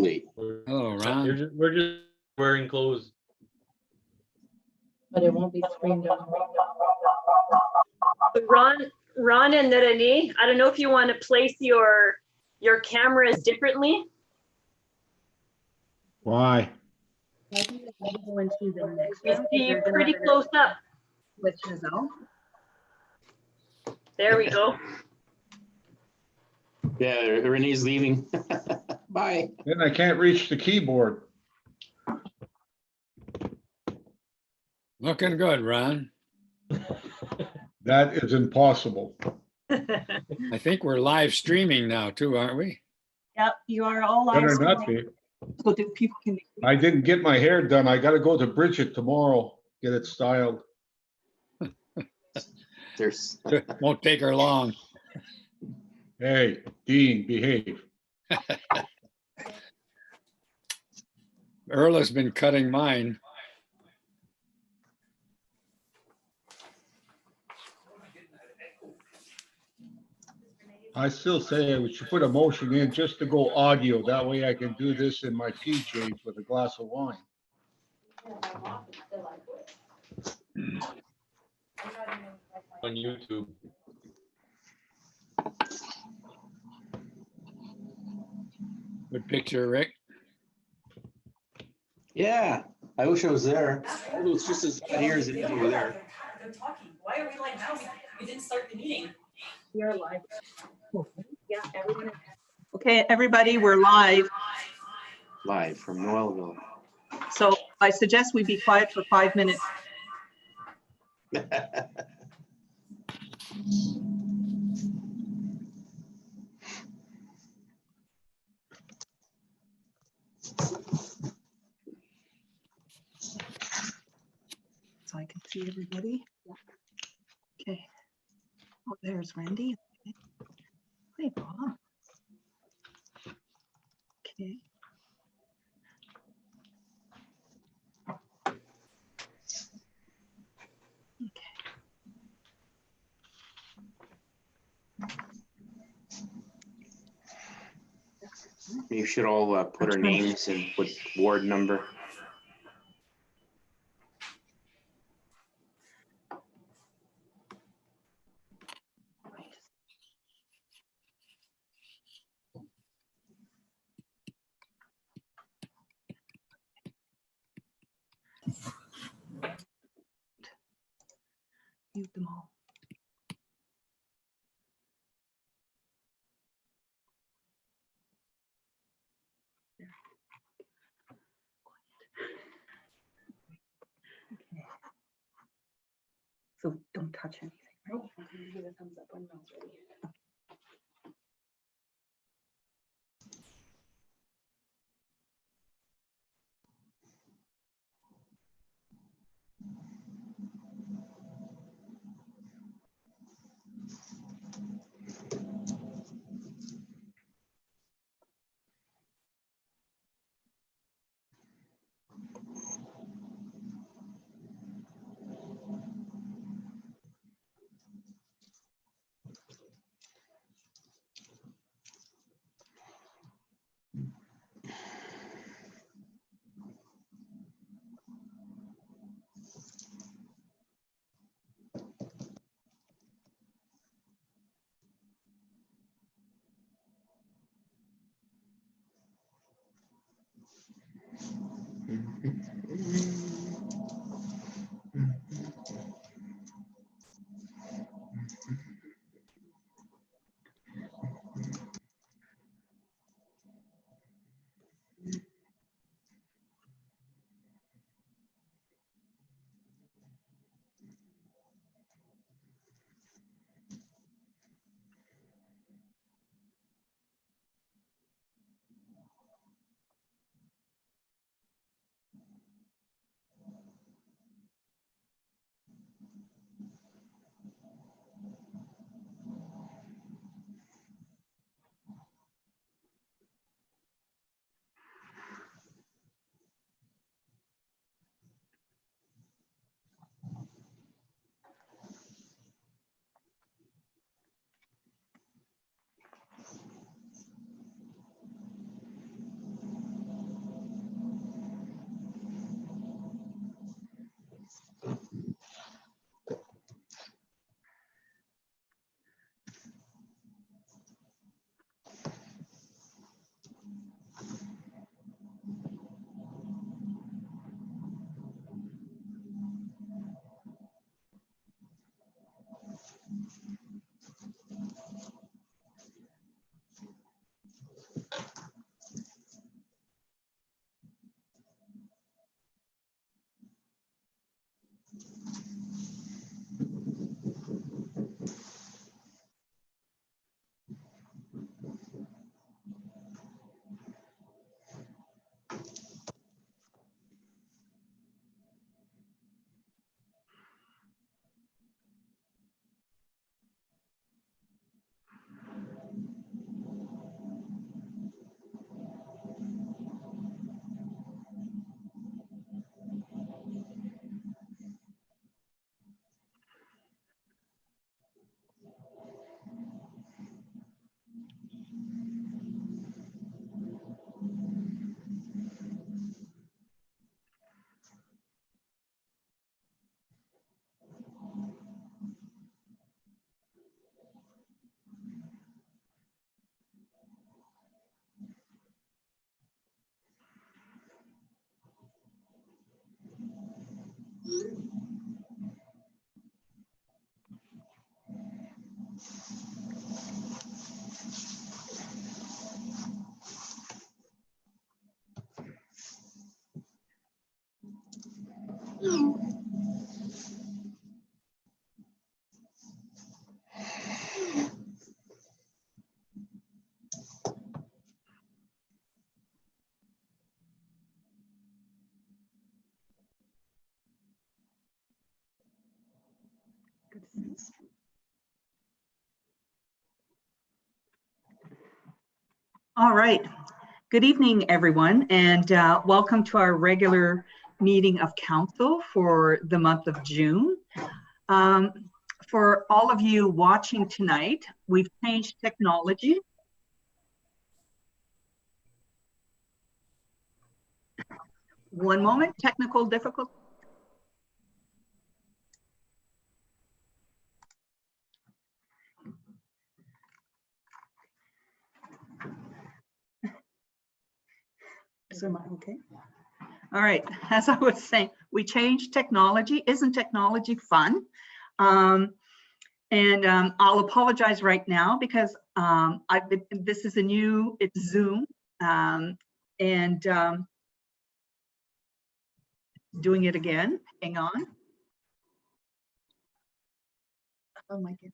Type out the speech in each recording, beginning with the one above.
Hello, Ron. We're just wearing clothes. But it won't be screened on. Ron and Renee, I don't know if you want to place your cameras differently. Why? I think it's gonna go into the next You round. see They're gonna pretty have it close up. with Giselle. There we go. Yeah, Renee's leaving. Bye. Then I can't reach the keyboard. Looking good, Ron. That is impossible. I think we're live streaming now too, aren't we? Yep, you are all live. Better not streaming, be. so that people can. I didn't get my hair done. I gotta go to Bridget tomorrow, get it styled. There's Won't take her long. Hey, Dean, behave. Earl has been cutting mine. I still say we should put a motion in just to go audio. That way I can do this in my PJs with a glass of wine. On YouTube. Good picture, Rick. yeah. I wish I was there. Although it's just as bad here as it is over there. They're talking. Why are we like now? We didn't start the meeting. You're live. Yeah, everyone. Okay, everybody, we're live. Live from Noelville. So I suggest we be quiet for 5 minutes. So I can see everybody. Okay. Oh, there's Randy. Hey, Bob. Okay. Okay. You should all put our names and put ward number. Mute them all. Okay. So don't touch anything, right? Give a thumbs up when Mel's ready. All right. Good evening, everyone, and welcome to our regular meeting of council for the month of June. For all of you watching tonight, we've changed technology. One moment, technical difficulty. So am I okay? All right, as I was saying, we changed technology. Isn't technology fun? I'll apologize right now because this is it's Zoom, doing it again. Hang on. Oh my goodness.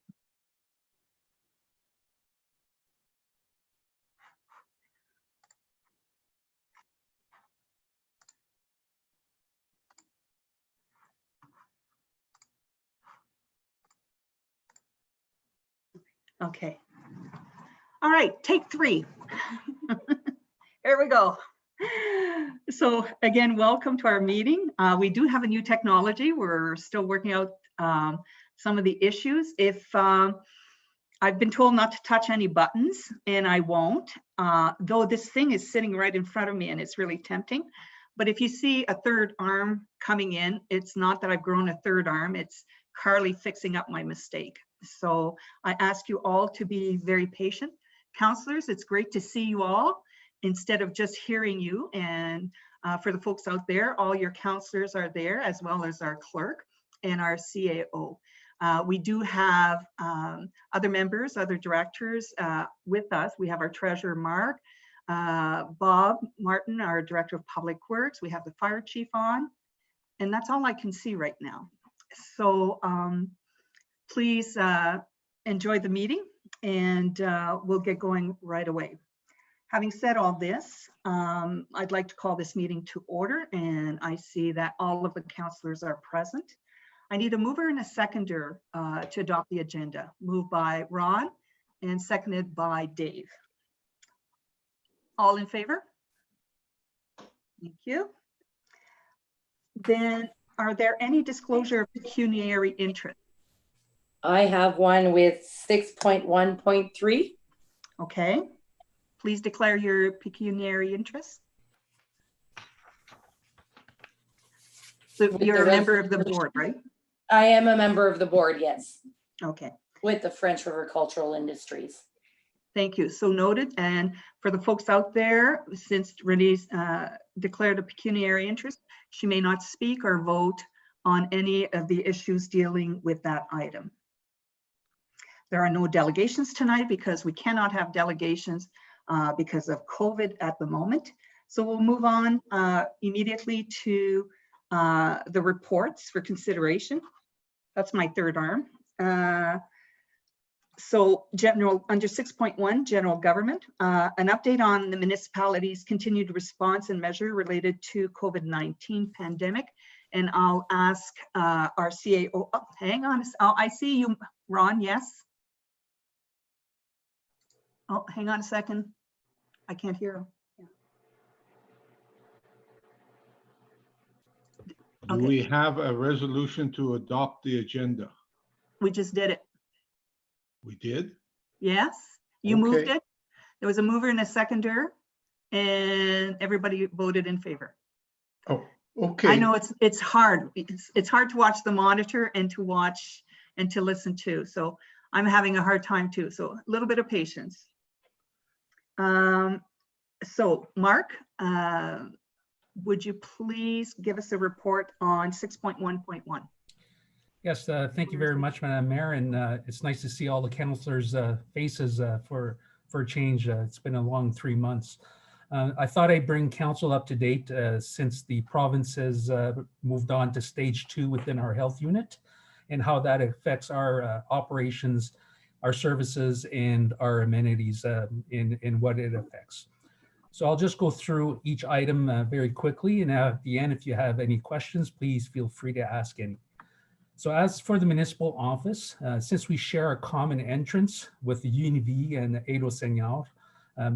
Okay. All right, take 3. Here we go. So again, welcome to our meeting. We do have a new technology. We're still working out some of the issues. If I've been told not to touch any buttons, and I won't, though this thing is sitting right in front of me and it's really tempting. But if you see a third arm coming in, it's not that I've grown a third arm, it's Carly fixing up my mistake. So I ask you all to be very patient. Counselors, it's great to see you all instead of just hearing you. And for the folks out there, all your counselors are there, as well as our clerk and our CAO. We do have other members, other directors with us. We have our treasurer, Mark, Bob Martin, our director of public works. We have the fire chief on, and that's all I can see right now. So please enjoy the meeting, and we'll get going right away. Having said all this, I'd like to call this meeting to order, and I see that all of the councillors are present. I need a mover and a seconder to adopt the agenda. Moved by Ron and seconded by Dave. All in favor? Thank you. Then, are there any disclosure of pecuniary interest? I have one with 6.1.3. Okay. Please declare your pecuniary interest. So With you're the a member of the board, right? I am a member of the board, yes, Okay. with the French River Cultural Industries. Thank you. So noted. And for the folks out there, since Renee's declared a pecuniary interest, she may not speak or vote on any of the issues dealing with that item. There are no delegations tonight because we cannot have delegations because of COVID at the moment. So we'll move on immediately to the reports for consideration. That's my third arm. So under 6.1, general government, an update on the municipalities' continued response and measure related to COVID-19 pandemic. And I'll ask our CAO, oh, hang on, I see you, Ron, yes? Oh, hang on a second. I can't hear him. Do Okay. we have a resolution to adopt the agenda? We just did it. We did? Yes, you moved Okay. it. There was a mover and a seconder, and everybody voted in favor. Oh, okay. I know it's hard. It's hard to watch the monitor and to watch and to listen to. So I'm having a hard time too. So a little bit of patience. So Mark, would you please give us a report on 6.1.1? Yes, thank you very much, Madam Mayor, and it's nice to see all the councilors' faces for a change. It's been a long 3 months. I thought I'd bring council up to date since the province has moved on to stage 2 within our health unit and how that affects our operations, our services, and our amenities in what it affects. So I'll just go through each item very quickly, and at the end, if you have any questions, please feel free to ask any. So as for the municipal office, since we share a common entrance with the UNV and the Edo Senior,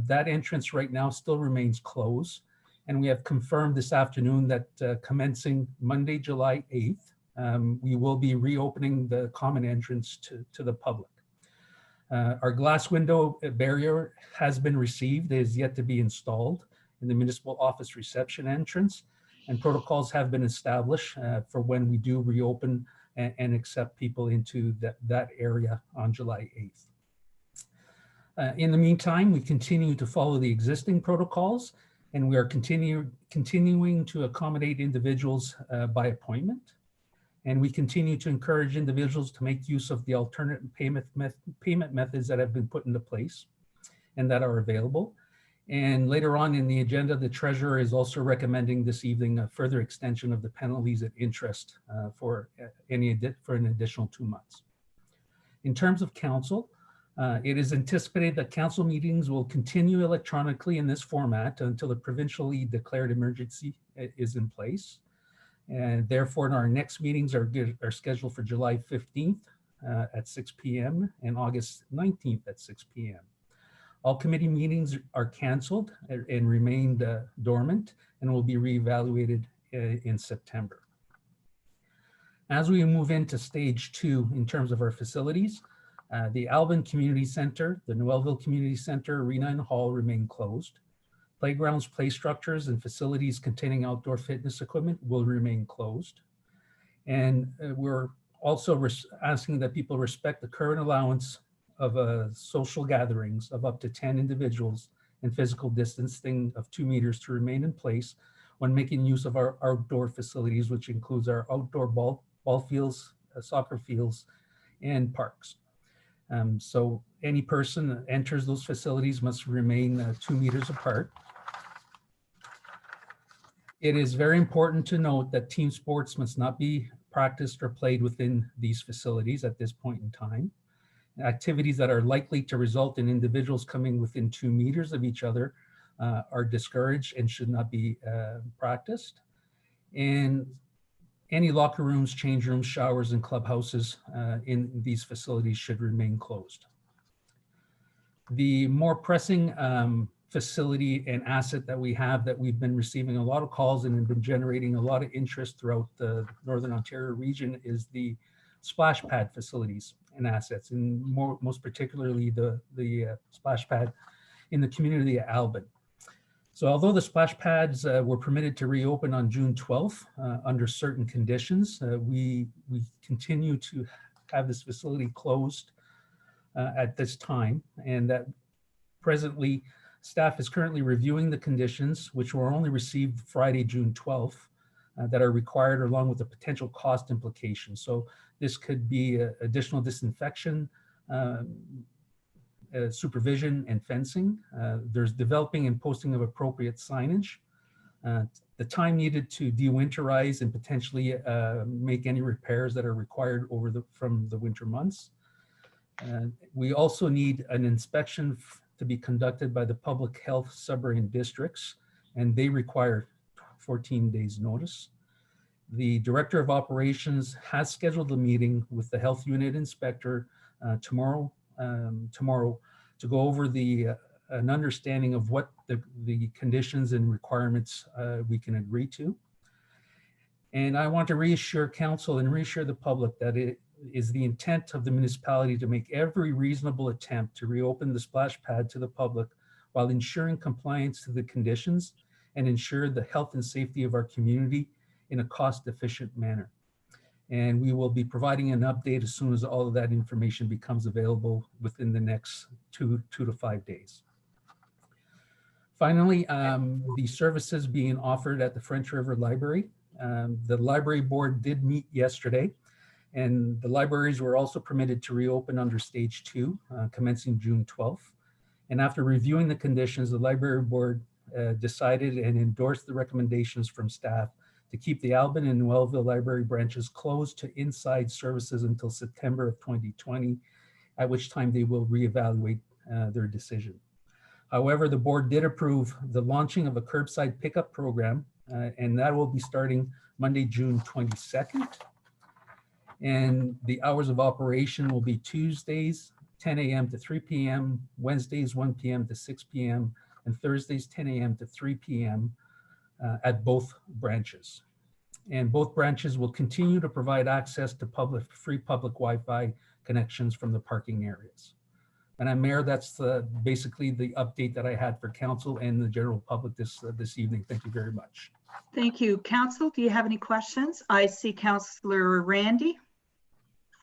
that entrance right now still remains closed. And we have confirmed this afternoon that commencing Monday, July 8th, we will be reopening the common entrance to the public. Our glass window barrier has been received, it is yet to be installed in the municipal office reception entrance, and protocols have been established for when we do reopen and accept people into that area on July 8th. In the meantime, we continue to follow the existing protocols, and we are continuing to accommodate individuals by appointment. And we continue to encourage individuals to make use of the alternate payment methods that have been put into place and that are available. And later on in the agenda, the treasurer is also recommending this evening a further extension of the penalties and interest for an additional 2 months. In terms of council, it is anticipated that council meetings will continue electronically in this format until the provincially declared emergency is in place. And therefore, our next meetings are scheduled for July 15th at 6 p.m. and August 19th at 6 p.m. All committee meetings are canceled and remained dormant and will be reevaluated in September. As we move into stage 2 in terms of our facilities, the Alvin Community Center, the Noelville Community Center, Arena and Hall remain closed. Playgrounds, play structures, and facilities containing outdoor fitness equipment will remain closed. And we're also asking that people respect the current allowance of social gatherings of up to 10 individuals and physical distancing of 2 meters to remain in place when making use of our outdoor facilities, which includes our outdoor ball fields, soccer fields, and parks. So any person that enters those facilities must remain 2 meters apart. It is very important to note that team sports must not be practiced or played within these facilities at this point in time. Activities that are likely to result in individuals coming within 2 meters of each other are discouraged and should not be practiced. And any locker rooms, change rooms, showers, and clubhouses in these facilities should remain closed. The more pressing facility and asset that we have that we've been receiving a lot of calls and have been generating a lot of interest throughout the Northern Ontario region is the splash pad facilities and assets, and most particularly the splash pad in the community of Alvin. So although the splash pads were permitted to reopen on June 12th under certain conditions, we continue to have this facility closed at this time, and that presently staff is currently reviewing the conditions, which were only received Friday, June 12th, that are required along with the potential cost implications. So this could be additional disinfection, supervision, and fencing. There's developing and posting of appropriate signage. The time needed to de-winterize and potentially make any repairs that are required from the winter months. We also need an inspection to be conducted by the public health suburban districts, and they require 14 days notice. The Director of Operations has scheduled a meeting with the health unit inspector tomorrow to go over an understanding of what the conditions and requirements we can agree to. And I want to reassure council and reassure the public that it is the intent of the municipality to make every reasonable attempt to reopen the splash pad to the public while ensuring compliance to the conditions and ensure the health and safety of our community in a cost-efficient manner. And we will be providing an update as soon as all of that information becomes available within the next two to 5 days. Finally, the services being offered at the French River Library. The library board did meet yesterday, and the libraries were also permitted to reopen under stage 2, commencing June 12th. And after reviewing the conditions, the library board decided and endorsed the recommendations from staff to keep the Albin and Noelville Library branches closed to inside services until September of 2020, at which time they will reevaluate their decision. However, the board did approve the launching of a curbside pickup program, and that will be starting Monday, June 22nd. And the hours of operation will be Tuesdays, 10 a.m. to 3 p.m., Wednesdays, 1 p.m. to 6 p.m., and Thursdays, 10 a.m. to 3 p.m. At both branches. And both branches will continue to provide access to free public Wi-Fi connections from the parking areas. And Mayor, that's basically the update that I had for council and the general public this evening. Thank you very much. Thank you. Council, do you have any questions? I see Councillor Randy.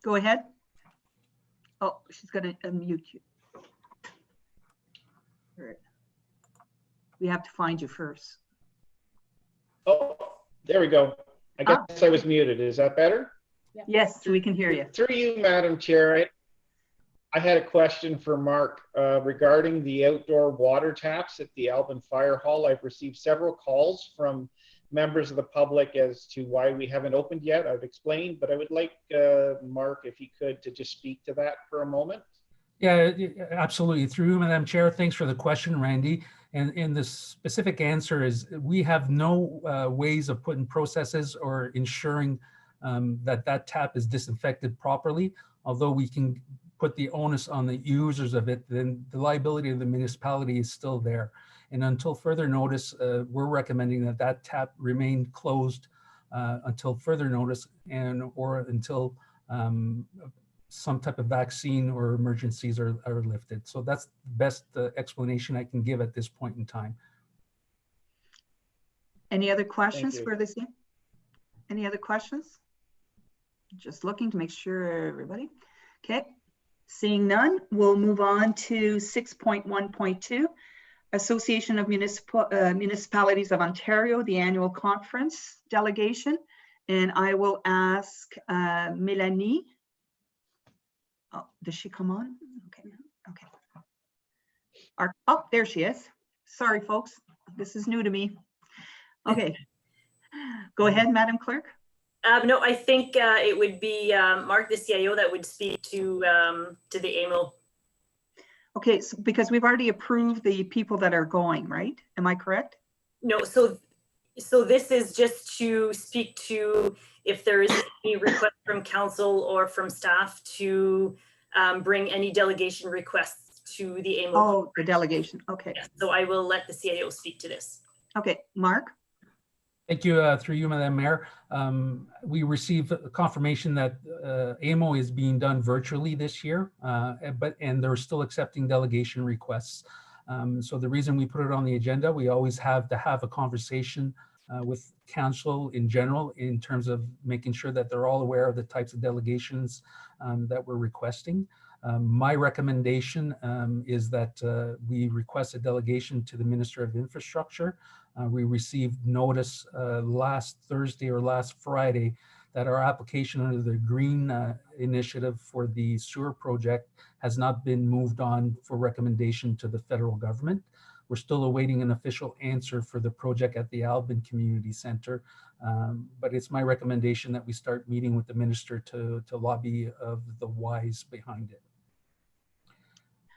Go ahead. Oh, she's going to unmute you. All right. We have to find you first. Oh, there we go. I guess I was muted. Is that better? Yes, we can hear you. Through you, Madam Chair, I had a question for Mark regarding the outdoor water taps at the Albin Fire Hall. I've received several calls from members of the public as to why we haven't opened yet. I've explained, but I would like Mark, if he could, to just speak to that for a moment. Yeah, absolutely. Through you, Madam Chair, thanks for the question, Randy. And the specific answer is we have no ways of putting processes or ensuring that tap is disinfected properly. Although we can put the onus on the users of it, then the liability of the municipality is still there. And until further notice, we're recommending that tap remain closed until further notice or until some type of vaccine or emergencies are lifted. So that's the best explanation I can give at this point in time. Any other questions for this? Any other questions? Just looking to make sure everybody. Okay, seeing none, we'll move on to 6.1.2, Association of Municipalities of Ontario, the annual conference delegation. And I will ask Melanie. Oh, does she come on? Okay, okay. Oh, there she is. Sorry, folks. This is new to me. Okay. Go ahead, Madam Clerk. No, I think it would be Mark, the CIO, that would speak to the AMO. Okay, so because we've already approved the people that are going, right? Am I correct? No, so this is just to speak to if there is any request from council or from staff to bring any delegation requests to the AMO. Oh, the delegation. Okay. Yes, so I will let the CIO speak to this. Okay, Mark. Thank you. Through you, Madam Mayor. We received confirmation that AMO is being done virtually this year, and they're still accepting delegation requests. So the reason we put it on the agenda, we always have to have a conversation with council in general in terms of making sure that they're all aware of the types of delegations that we're requesting. My recommendation is that we request a delegation to the Minister of Infrastructure. We received notice last Thursday or last Friday that our application under the Green Initiative for the sewer project has not been moved on for recommendation to the federal government. We're still awaiting an official answer for the project at the Albin Community Center, but it's my recommendation that we start meeting with the minister to lobby of the whys behind it.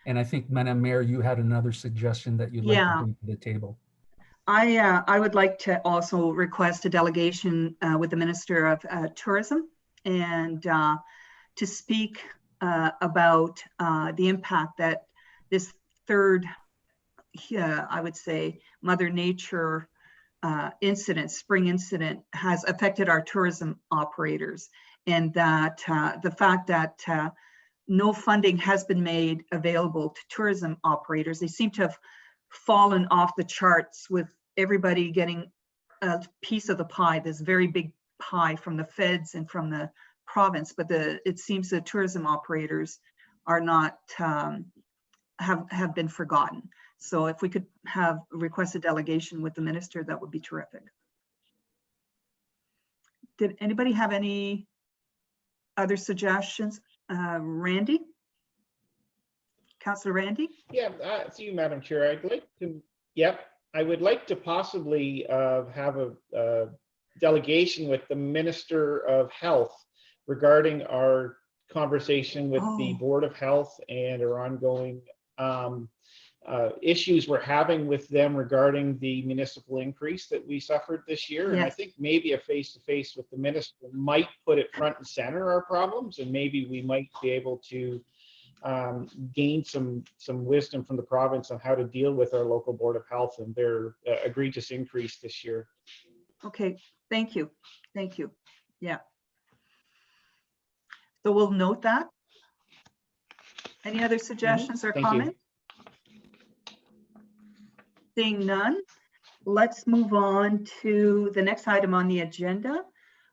And I think, Madam Mayor, you had another suggestion that you'd like to bring to the table. I would like to also request a delegation with the Minister of Tourism and to speak about the impact that this third, I would say, Mother Nature incident, spring incident, has affected our tourism operators, and that the fact that no funding has been made available to tourism operators. They seem to have fallen off the charts with everybody getting a piece of the pie, this very big pie from the feds and from the province, but it seems the tourism operators are not, have been forgotten. So if we could have request a delegation with the minister, that would be terrific. Did anybody have any other suggestions? Randy? Councillor Randy? Yeah, it's you, Madam Chair. I'd like to, yep. I would like to possibly have a delegation with the Minister of Health regarding our conversation with the Oh. Board of Health and our ongoing issues we're having with them regarding the municipal increase that we suffered this year. And I Yes. think maybe a face-to-face with the minister might put it front and center, our problems, and maybe we might be able to gain some wisdom from the province on how to deal with our local Board of Health and their egregious increase this year. Okay, thank you. Thank you. Yeah. So we'll note that. Any other suggestions or Thank you. comments? Seeing none, let's move on to the next item on the agenda.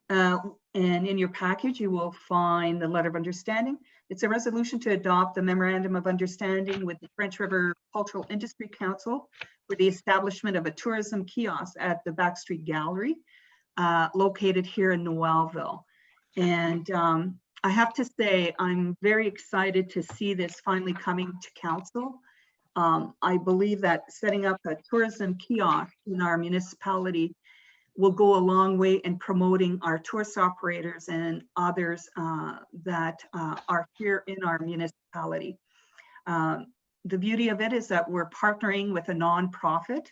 And in your package, you will find the letter of understanding. It's a resolution to adopt the Memorandum of Understanding with the French River Cultural Industry Council for the establishment of a tourism kiosk at the Backstreet Gallery, located here in Noelville. And I have to say, I'm very excited to see this finally coming to council. I believe that setting up a tourism kiosk in our municipality will go a long way in promoting our tourist operators and others that are here in our municipality. The beauty of it is that we're partnering with a nonprofit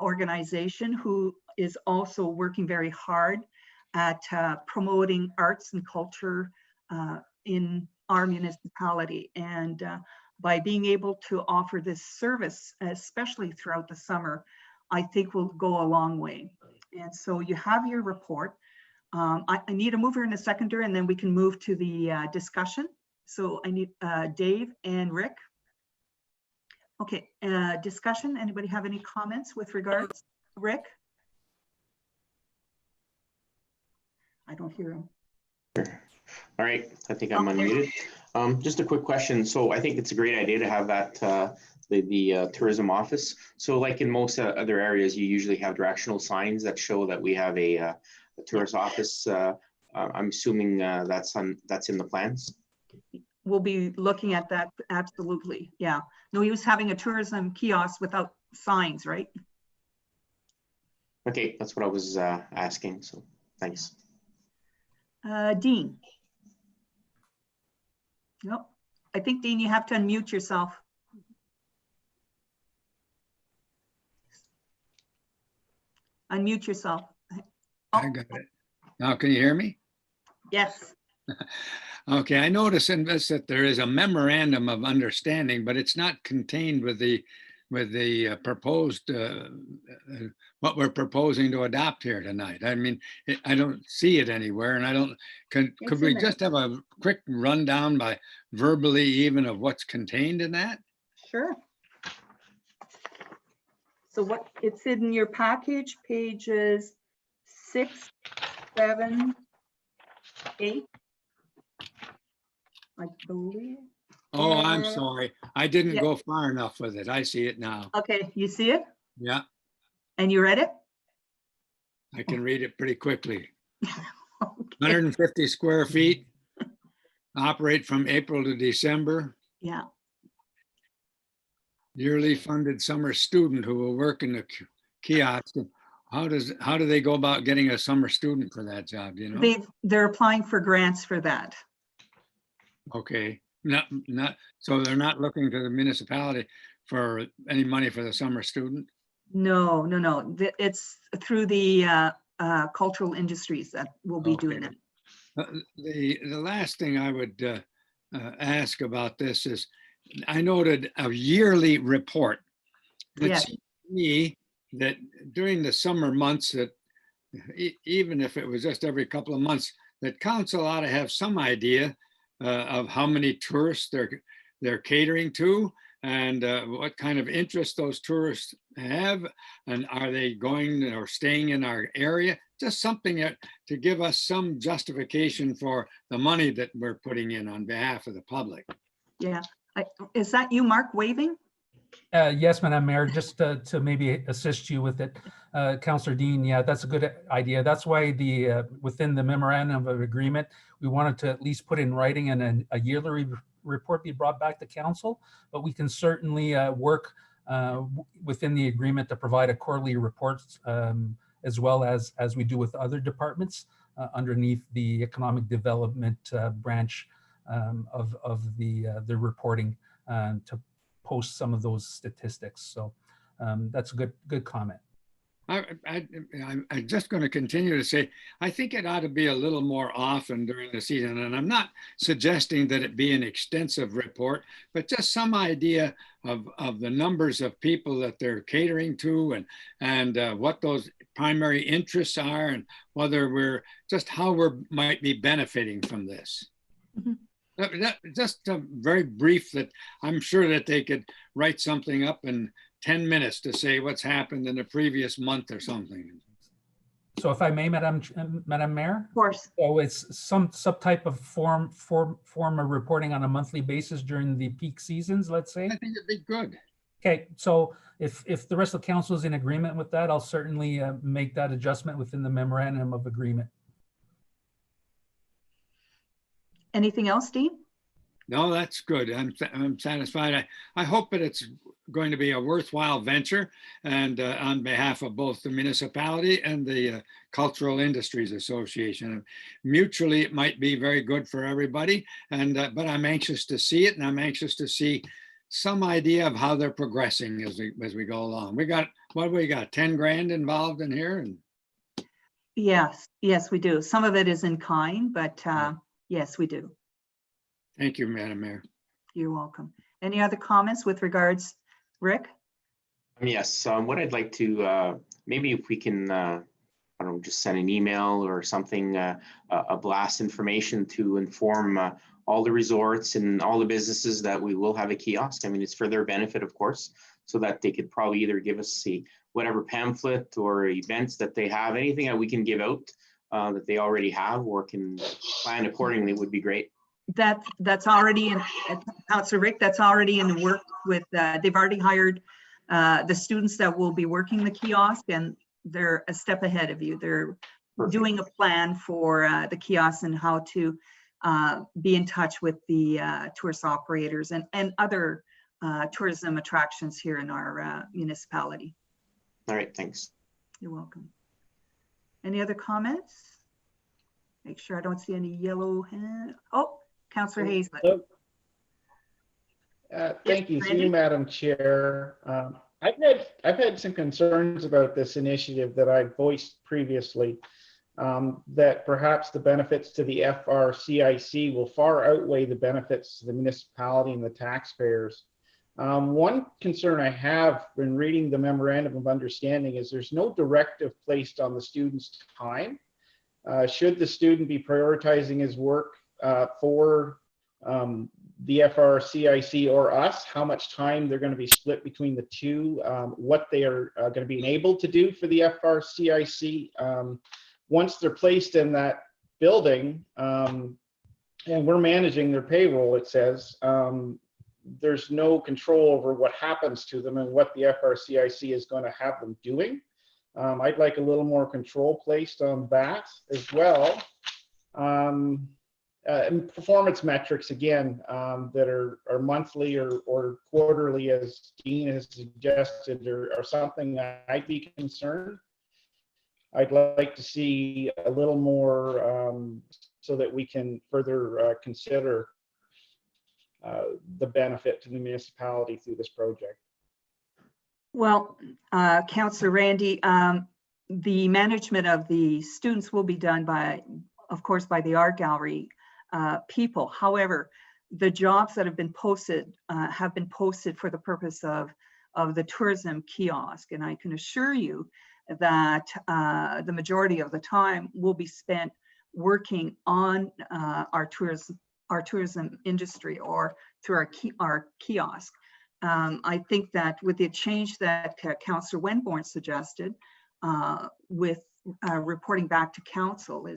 organization who is also working very hard at promoting arts and culture in our municipality. And by being able to offer this service, especially throughout the summer, I think will go a long way. And so you have your report. I need a mover and a seconder, and then we can move to the discussion. So I need Dave and Rick. Okay, discussion. Anybody have any comments with regards? Rick? I don't hear him. All right, I think I'm Okay. unmuted. Just a quick question. So I think it's a great idea to have that the tourism office. So like in most other areas, you usually have directional signs that show that we have a tourist office. I'm assuming that's in the plans. We'll be looking at that, absolutely. Yeah. No, he was having a tourism kiosk without signs, right? Okay, that's what I was asking. So thanks. Dean? Nope. I think, Dean, you have to unmute yourself. Unmute yourself. I got it. Now, can you hear me? Yes. Okay, I notice in this that there is a memorandum of understanding, but it's not contained with the proposed what we're proposing to adopt here tonight. I mean, I don't see it anywhere, and I don't. Could It's we in there. just have a quick rundown by verbally even of what's contained in that? Sure. So what, it's in your package, pages 6, 7, 8. I believe. Oh, I'm Uh, sorry. I didn't yeah. go far enough with it. I see it now. Okay, you see it? Yeah, And you read it? I can read it pretty quickly. Okay. 150 square feet. Operate from April to December. Yeah. Yearly funded summer student who will work in the kiosk. How do they go about getting a summer student for that job? You know? They're applying for grants for that. Okay, not so they're not looking to the municipality for any money for the summer student. No. It's through the cultural industries that will be doing it. The last thing I would ask about this is, I noted a yearly report. It Yes. seems to me that during the summer months, that even if it was just every couple of months, that council ought to have some idea of how many tourists they're catering to, and what kind of interest those tourists have, and are they going or staying in our area? Just something to give us some justification for the money that we're putting in on behalf of the public. Yeah. Is that you, Mark, waving? Yes, Madam Mayor, just to maybe assist you with it, Councillor Dean, yeah, that's a good idea. That's why within the memorandum of agreement, we wanted to at least put in writing and a yearly report be brought back to council, but we can certainly work within the agreement to provide a quarterly report, as well as we do with other departments underneath the economic development branch of the reporting, to post some of those statistics. So that's a good comment. I'm just going to continue to say, I think it ought to be a little more often during the season. And I'm not suggesting that it be an extensive report, but just some idea of the numbers of people that they're catering to, and what those primary interests are, and whether how we might be benefiting from this. Mm-hmm. Just very brief, that I'm sure that they could write something up in 10 minutes to say what's happened in the previous month or something. So if I may, Madam Mayor? Of course. So it's some subtype of form of reporting on a monthly basis during the peak seasons, let's say? I think it'd be good. Okay, so if the rest of council is in agreement with that, I'll certainly make that adjustment within the memorandum of agreement. Anything else, Dean? No, that's good. I'm satisfied. I hope that it's going to be a worthwhile venture, and on behalf of both the municipality and the Cultural Industries Association. Mutually, it might be very good for everybody, and but I'm anxious to see it, and I'm anxious to see some idea of how they're progressing as we go along. We got 10 grand involved in here, and Yes, we do. Some of it is in kind, but yes, we do. Thank you, Madam Mayor. You're welcome. Any other comments with regards, Rick? Yes, what I'd like to, maybe if we can, I don't know, just send an email or something, a blast information to inform all the resorts and all the businesses that we will have a kiosk. I mean, it's for their benefit, of course, so that they could probably either give us whatever pamphlet or events that they have, anything that we can give out that they already have or can plan accordingly would be great. That's already in, Councilor Rick, that's already in the work with, they've already hired the students that will be working the kiosk, and they're a step ahead of you. They're doing a plan for the kiosk and how to be in touch with the tourist operators and other tourism attractions here in our municipality. All right, thanks. You're welcome. Any other comments? Make sure I don't see any yellow hand. Oh, Councillor Hazlett. Thank you, Randy? Madam Chair. I've had some concerns about this initiative that I voiced previously, that perhaps the benefits to the FRCIC will far outweigh the benefits to the municipality and the taxpayers. One concern I have when reading the Memorandum of Understanding is there's no directive placed on the student's time. Should the student be prioritizing his work for the FRCIC or us, how much time they're going to be split between the two, what they are going to be enabled to do for the FRCIC. Once they're placed in that building and we're managing their payroll, it says, there's no control over what happens to them and what the FRCIC is going to have them doing. I'd like a little more control placed on that as well. And performance metrics, again, that are monthly or quarterly, as Dean has suggested, are something that I'd be concerned. I'd like to see a little more so that we can further consider the benefit to the municipality through this project. Well, Councillor Randy, the management of the students will be done by, of course, by the art gallery people. However, the jobs that have been posted for the purpose of the tourism kiosk, and I can assure you that the majority of the time will be spent working on our tourism industry or through our kiosk. I think that with the change that Councillor Wenborn suggested, with reporting back to council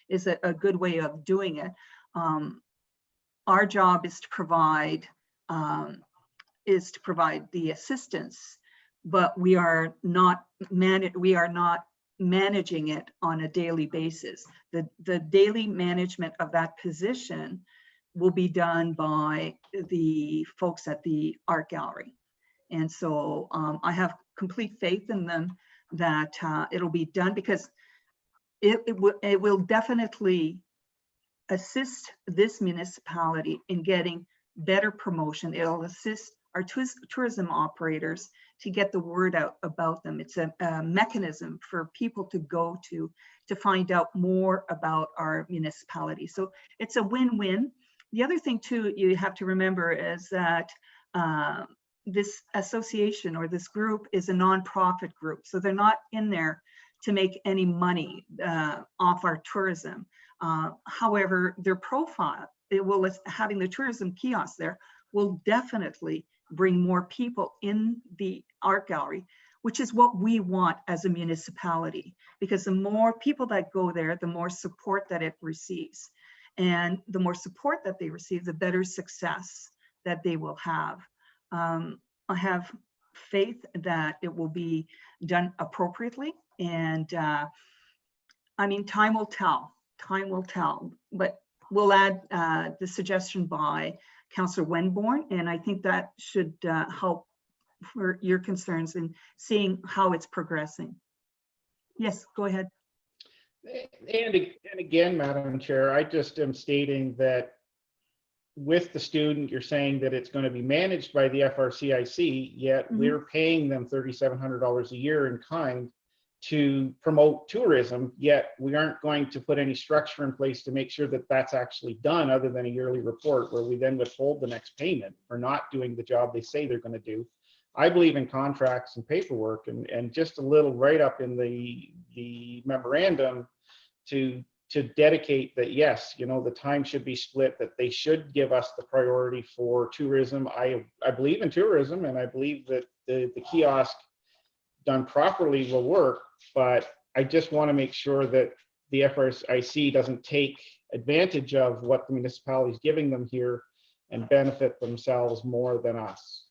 is a good way of doing it. Our job is to provide the assistance, but we are not managing it on a daily basis. The daily management of that position will be done by the folks at the art gallery. And so I have complete faith in them that it'll be done, because it will definitely assist this municipality in getting better promotion. It'll assist our tourism operators to get the word out about them. It's a mechanism for people to go to find out more about our municipality. So it's a win-win. The other thing too, you have to remember is that this association or this group is a nonprofit group. So they're not in there to make any money off our tourism. However, their profile, having the tourism kiosk there will definitely bring more people in the art gallery, which is what we want as a municipality, because the more people that go there, the more support that it receives. And the more support that they receive, the better success that they will have. I have faith that it will be done appropriately. And I mean, time will tell, but we'll add the suggestion by Councillor Wenborn, and I think that should help for your concerns in seeing how it's progressing. Yes, go ahead. And again, Madam Chair, I just am stating that with the student, you're saying that it's going to be managed by the FRCIC, yet we're paying them $3,700 a year in kind to promote tourism, yet we aren't going to put any structure in place to make sure that that's actually done, other than a yearly report where we then withhold the next payment for not doing the job they say they're going to do. I believe in contracts and paperwork, and just a little write-up in the memorandum to dedicate that, yes, you know, the time should be split, that they should give us the priority for tourism. I believe in tourism, and I believe that the kiosk done properly will work, but I just want to make sure that the FRCIC doesn't take advantage of what the municipality is giving them here and benefit themselves more than us.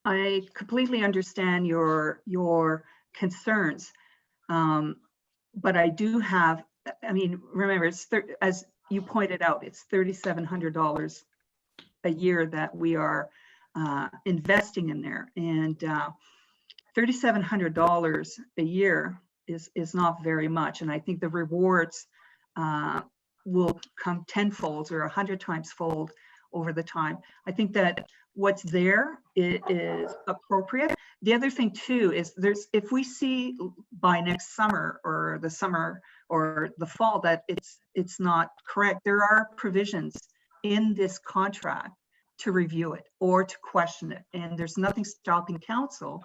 I completely understand your concerns, but I do have, I mean, remember, it's as you pointed out, it's $3,700 a year that we are investing in there, and $3,700 a year is not very much, and I think the rewards will come tenfold or 100 times fold over the time. I think that what's there is appropriate. The other thing too is if we see by next summer or the summer or the fall that it's not correct, there are provisions in this contract to review it or to question it, and there's nothing stopping council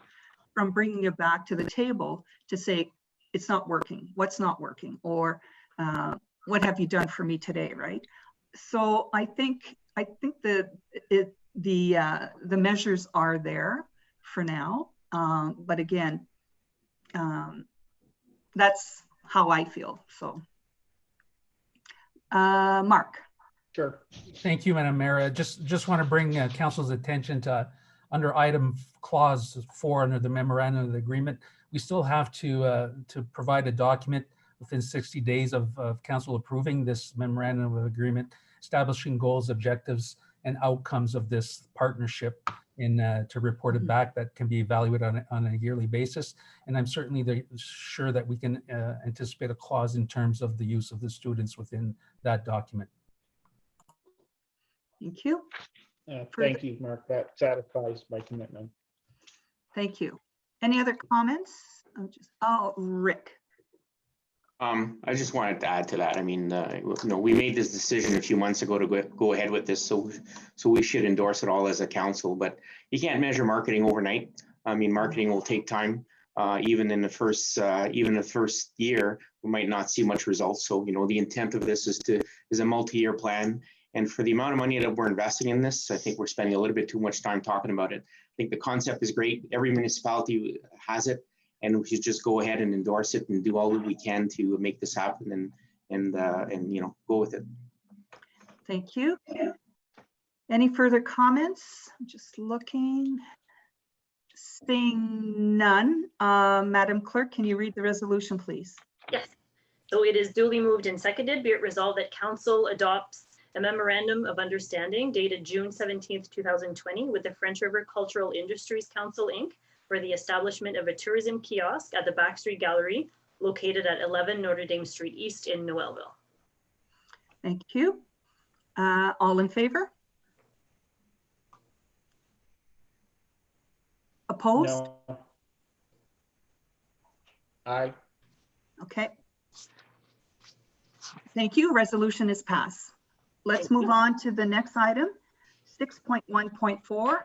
from bringing it back to the table to say it's not working, what's not working, or what have you done for me today, right? So I think that the measures are there for now, but again, that's how I feel. So, Mark. Sure. Thank you, Madam Mayor. Just want to bring council's attention to under item clause 4 under the memorandum of the agreement. We still have to provide a document within 60 days of council approving this memorandum of agreement, establishing goals, objectives, and outcomes of this partnership, and to report it back that can be evaluated on a yearly basis. And I'm certainly sure that we can anticipate a clause in terms of the use of the students within that document. Thank you. Thank you, Mark. That satisfies my commitment. Thank you. Any other comments? Rick. I just wanted to add to that. I mean, you know, we made this decision a few months ago to go ahead with this, so we should endorse it all as a council. But you can't measure marketing overnight. I mean, marketing will take time. Even in the first year, we might not see much results. So, you know, the intent of this is a multi-year plan. And for the amount of money that we're investing in this, I think we're spending a little bit too much time talking about it. I think the concept is great. Every municipality has it, and we should just go ahead and endorse it and do all that we can to make this happen and you know, go with it. Thank you. Any further comments? I'm just looking. Seeing none. Madam Clerk, can you read the resolution, please? Yes. So it is duly moved and seconded. Be it resolved that council adopts a memorandum of understanding dated June 17th, 2020 with the French River Cultural Industries Council, Inc. for the establishment of a tourism kiosk at the Backstreet Gallery located at 11 Notre Dame Street East in Noelville. Thank you. All in favor? Opposed? No. Aye. Okay. Thank you. Resolution is passed. Let's Thank move you. on to the next item, 6.1.4.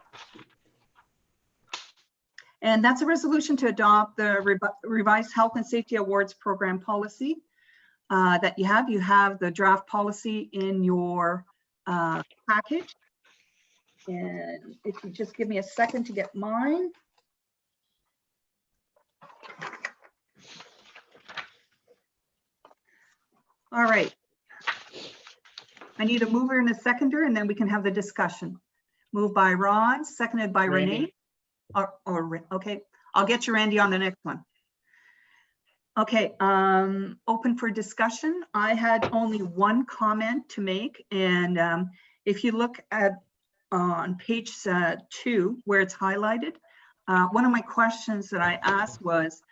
And that's a resolution to adopt the revised health and safety awards program policy that you have. You have the draft policy in your package. And if you just give me a second to get mine. All right. I need a mover and a seconder, and then we can have the discussion. Moved by Ron, seconded by Renee. Okay, I'll get you, Randy, on the next one. Okay, open for discussion. I had only one comment to make, and if you look at on page 2 where it's highlighted, one of my questions that I asked was,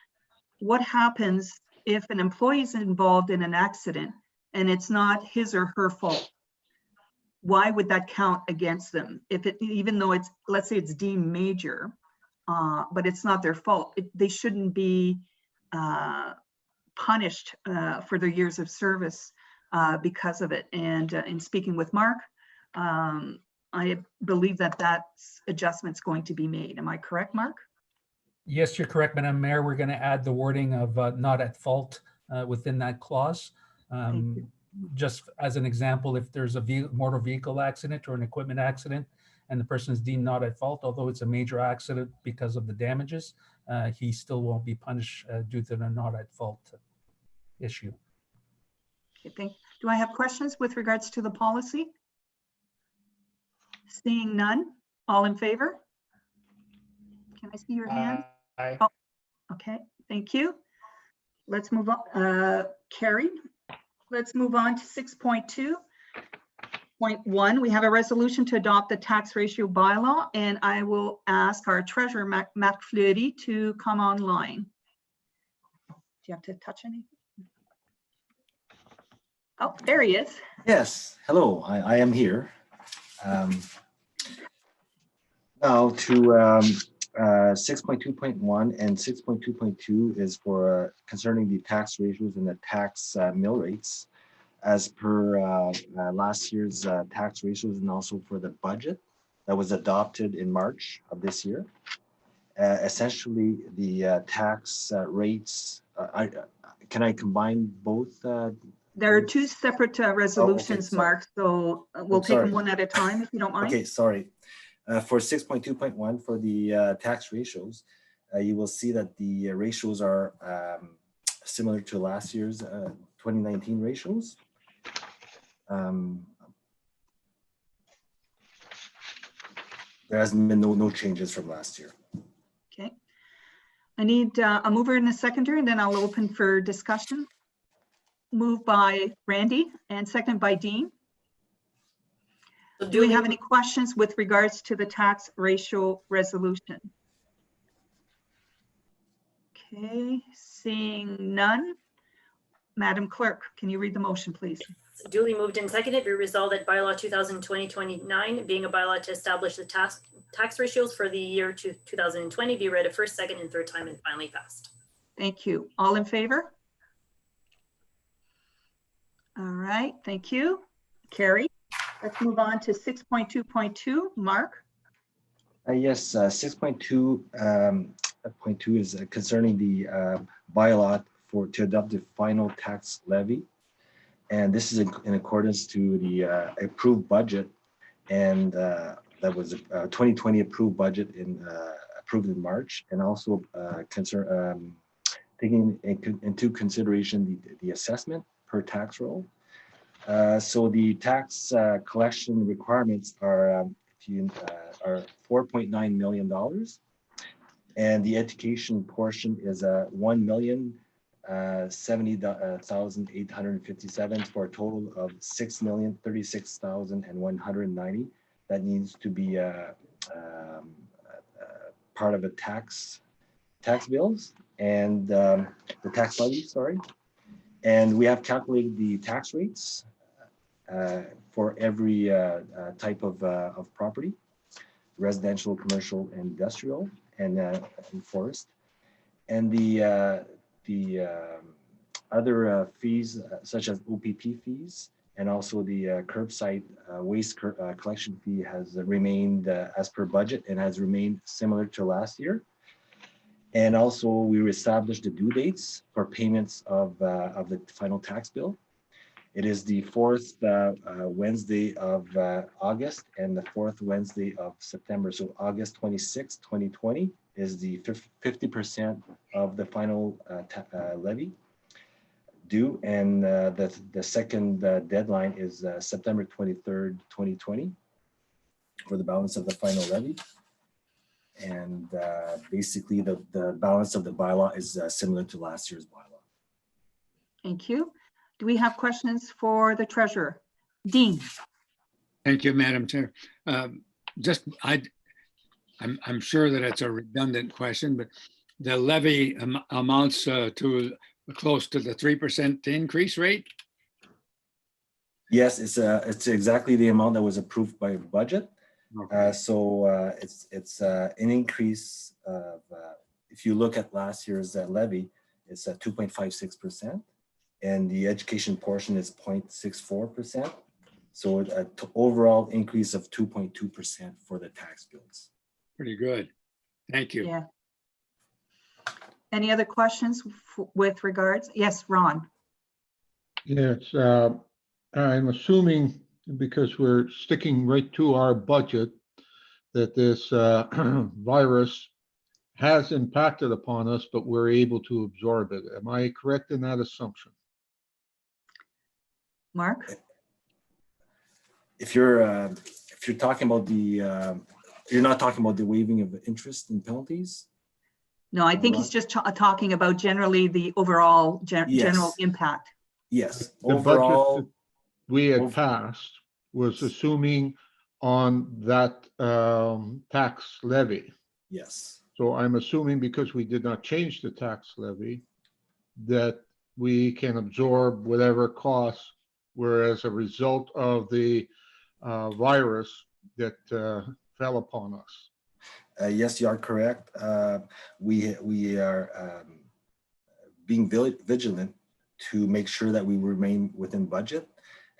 what happens if an employee is involved in an accident and it's not his or her fault? Why would that count against them? If it, even though it's, let's say it's deemed major, but it's not their fault, they shouldn't be punished for their years of service because of it. And in speaking with Mark, I believe that that's adjustment's going to be made. Am I correct, Mark? Yes, you're correct, Madam Mayor. We're going to add the wording of not at fault within that clause. Just as an example, if there's a motor vehicle accident or an equipment accident and the person is deemed not at fault, although it's a major accident because of the damages, he still won't be punished due to the not at fault issue. Okay, do I have questions with regards to the policy? Seeing none, all in favor? Can I see your hand? Aye. Oh, okay, thank you. Let's move on, carried. Let's move on to 6.2.1. We have a resolution to adopt the tax ratio bylaw, and I will ask our treasurer, Matt Fleury, to come online. Do you have to touch anything? Oh, there he is. Yes, hello, I am here. Now to 6.2.1 and 6.2.2 is for concerning the tax ratios and the tax mill rates as per last year's tax ratios, and also for the budget that was adopted in March of this year. Essentially, the tax rates, can I combine both? There are two separate resolutions, sorry. Mark, so we'll take them one at a time if you don't mind. Okay, sorry. For 6.2.1 for the tax ratios, you will see that the ratios are similar to last year's 2019 ratios. There hasn't been no changes from last year. Okay. I need a mover and a seconder, and then I'll open for discussion. Moved by Randy and seconded by Dean. Do we have any questions with regards to the tax ratio resolution? Okay, seeing none. Madam Clerk, can you read the motion, please? Duly moved and seconded, be resolved that bylaw 2020-29, being a bylaw to establish the tax ratios for the year 2020, be read a first, second, and third time and finally passed. Thank you. All in favor? All right, thank you. Carrie. Let's move on to 6.2.2. Mark? Yes, 6.2.2 is concerning the bylaw to adopt the final tax levy. And this is in accordance to the approved budget, and that was a 2020 approved budget approved in March, and also taking into consideration the assessment per tax roll. So the tax collection requirements are $4.9 million, and the education portion is $1 million $70,857 for a total of $6,036,190. That needs to be part of a tax bills and the tax levy, sorry. And we have calculated the tax rates for every type of property, residential, commercial, industrial, and forest. And the other fees such as OPP fees and also the curbside waste collection fee has remained as per budget and has remained similar to last year. And also we established the due dates for payments of the final tax bill. It is the fourth Wednesday of August and the fourth Wednesday of September. So August 26, 2020 is the 50% of the final levy due. And the second deadline is September 23rd, 2020 for the balance of the final levy. And basically the balance of the bylaw is similar to last year's bylaw. Thank you. Do we have questions for the treasurer? Dean? Thank you, Madam Chair. I'm sure that it's a redundant question, but the levy amounts to close to the 3% increase rate? Yes, it's exactly the amount that was approved by budget. Okay. It's an increase of, if you look at last year's levy, it's at 2.56%. And the education portion is 0.64%. So an overall increase of 2.2% for the tax bills. Pretty good. Thank you. Yeah. Any other questions with regards? Yes, Ron. Yes, I'm assuming because we're sticking right to our budget that this virus has impacted upon us, but we're able to absorb it. Am I correct in that assumption? Mark? If you're talking about the, you're not talking about the waiving of interest and penalties? No, I think he's just talking about generally the overall general impact. Yes. The Overall, budget that we had passed was assuming on that tax levy. yes. So I'm assuming because we did not change the tax levy, that we can absorb whatever costs were as a result of the virus that fell upon us. Yes, you are correct. We are being vigilant to make sure that we remain within budget,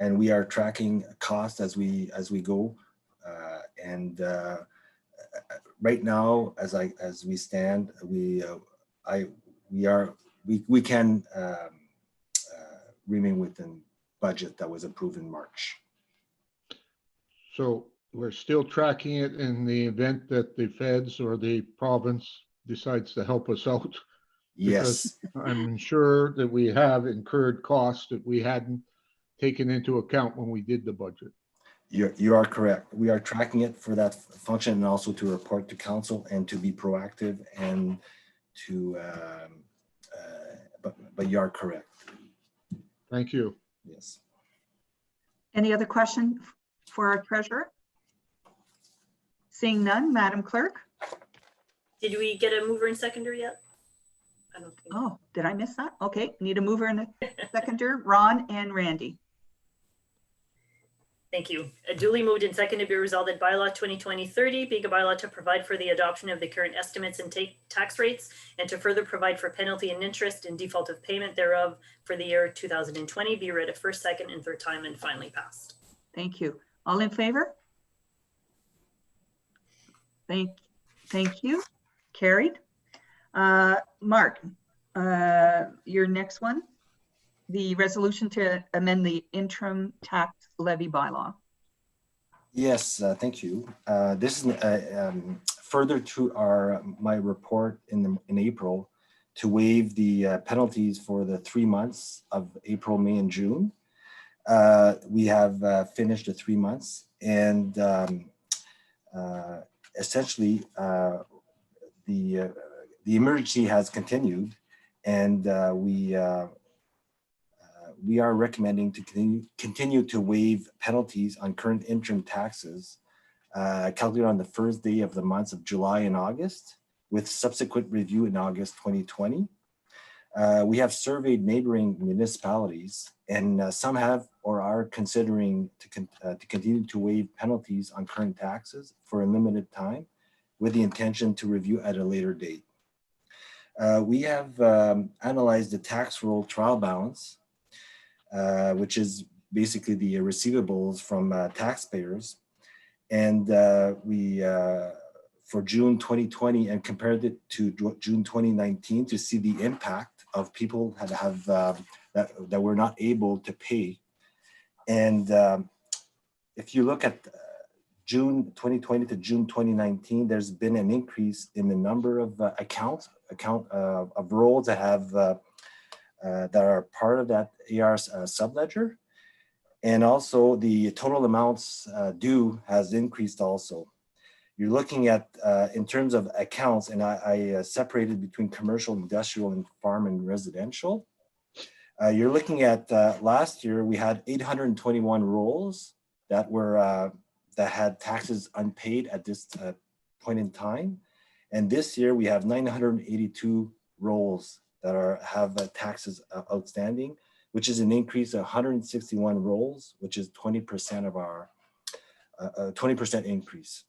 and we are tracking costs as we go. Right now, as we stand, we can remain within budget that was approved in March. So we're still tracking it in the event that the feds or the province decides to help us out. Yes. I'm sure that we have incurred costs that we hadn't taken into account when we did the budget. You are correct. We are tracking it for that function and also to report to council and to be proactive and to, but you are correct. Thank you. Yes. Any other question for our treasurer? Seeing none, Madam Clerk? Did we get a mover and seconder yet? I don't think. Oh, did I miss that? Okay, need a mover and a seconder, Ron and Randy. Thank you. Duly moved and seconded, be resolved that bylaw 2020-30 being a bylaw to provide for the adoption of the current estimates and tax rates and to further provide for penalty and interest in default of payment thereof for the year 2020 be read a first, second, and third time and finally passed. Thank you. All in favor? Thank you. Carried. Mark, your next one, the resolution to amend the interim tax levy bylaw. Yes, thank you. This is further to my report in April to waive the penalties for the 3 months of April, May, and June. We have finished the 3 months, and essentially the emergency has continued, And we are recommending to continue to waive penalties on current interim taxes calculated on the first day of the months of July and August, with subsequent review in August 2020. We have surveyed neighboring municipalities, and some have or are considering to continue to waive penalties on current taxes for a limited time, with the intention to review at a later date. We have analyzed the tax roll trial balance, which is basically the receivables from taxpayers, and we for June 2020 and compared it to June 2019 to see the impact of people that were not able to pay. And if you look at June 2020 to June 2019, there's been an increase in the number of accounts of rolls that have that are part of that AR subledger, and also the total amounts due has increased also. You're looking at, in terms of accounts, and I separated between commercial, industrial, and farm and residential. You're looking at last year, we had 821 rolls that were that had taxes unpaid at this point in time. And this year we have 982 rolls that have taxes outstanding, which is an increase of 161 rolls, which is 20% of our 20% increase.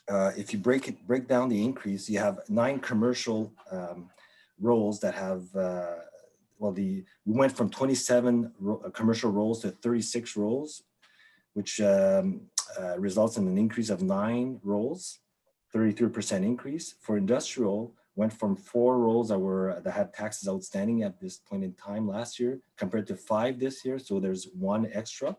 If you break down the increase, you have 9 commercial rolls that have, we went from 27 commercial rolls to 36 rolls, which results in an increase of 9 rolls, 33% increase. For industrial, went from 4 rolls that had taxes outstanding at this point in time last year, compared to 5 this year, so there's 1 extra.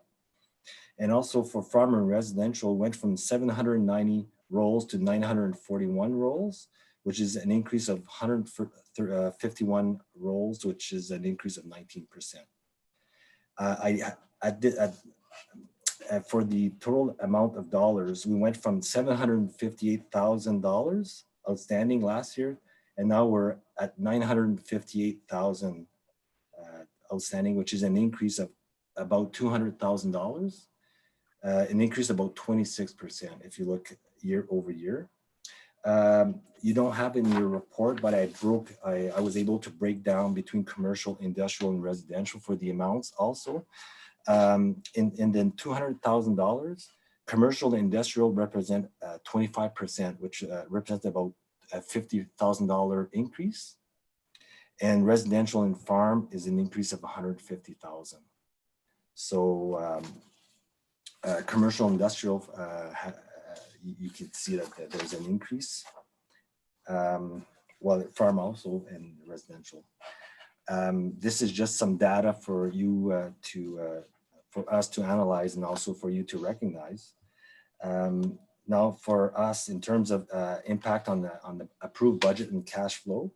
And also for farm and residential, went from 790 rolls to 941 rolls, which is an increase of 151 rolls, which is an increase of 19%. For the total amount of dollars, we went from $758,000 outstanding last year, and now we're at $958,000 outstanding, which is an increase of about $200,000, an increase of about 26% if you look year over year. You don't have in your report, but I was able to break down between commercial, industrial, and residential for the amounts also. And then $200,000, commercial and industrial represent 25%, which represents about a $50,000 increase. And residential and farm is an increase of 150,000. So commercial, industrial, you can see that there's an increase. Well, farm also and residential. This is just some data for you for us to analyze and also for you to recognize. Now for us, in terms of impact on the approved budget and cash flow,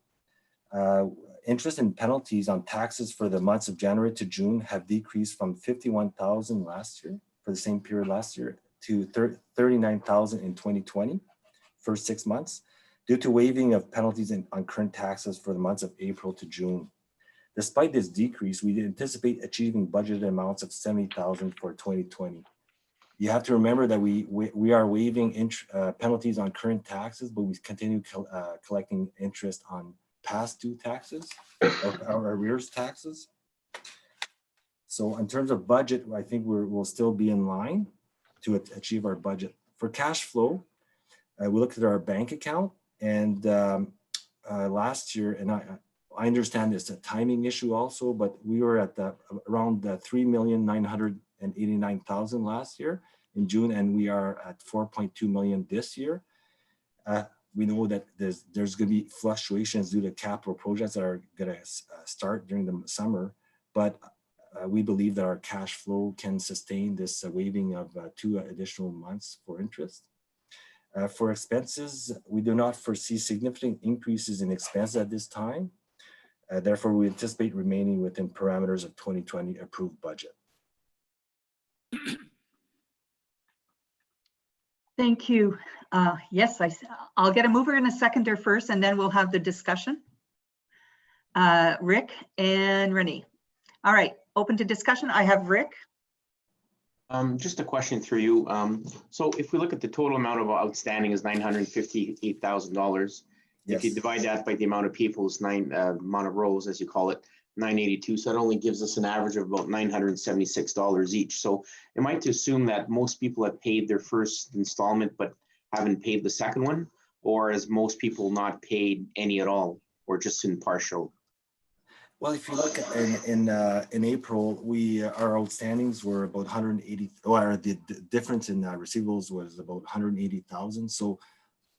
interest and penalties on taxes for the months of January to June have decreased from 51,000 last year, for the same period last year, to 39,000 in 2020, first 6 months, due to waiving of penalties on current taxes for the months of April to June. Despite this decrease, we anticipate achieving budgeted amounts of 70,000 for 2020. You have to remember that we are waiving penalties on current taxes, but we continue collecting interest on past due taxes or arrears taxes. So in terms of budget, I think we'll still be in line to achieve our budget. For cash flow, we looked at our bank account, and last year, and I understand it's a timing issue also, but we were at around 3,989,000 last year in June, and we are at 4.2 million this year. We know that there's going to be fluctuations due to capital projects that are going to start during the summer, but we believe that our cash flow can sustain this waiving of 2 additional months for interest. For expenses, we do not foresee significant increases in expenses at this time. Therefore, we anticipate remaining within parameters of 2020 approved budget. Thank you. Yes, I'll get a mover and a seconder first, and then we'll have the discussion. Rick and Renee. All right, open to discussion. I have Rick. Just a question through you. So if we look at the total amount of outstanding is $958,000. If you Yes. divide that by the amount of people's amount of rows, as you call it, 982. So that only gives us an average of about $976 each. So am I to assume that most people have paid their first installment but haven't paid the second one? Or has most people not paid any at all, or just in partial? Well, if you look at in April, our outstandings were about 180, or the difference in receivables was about 180,000. So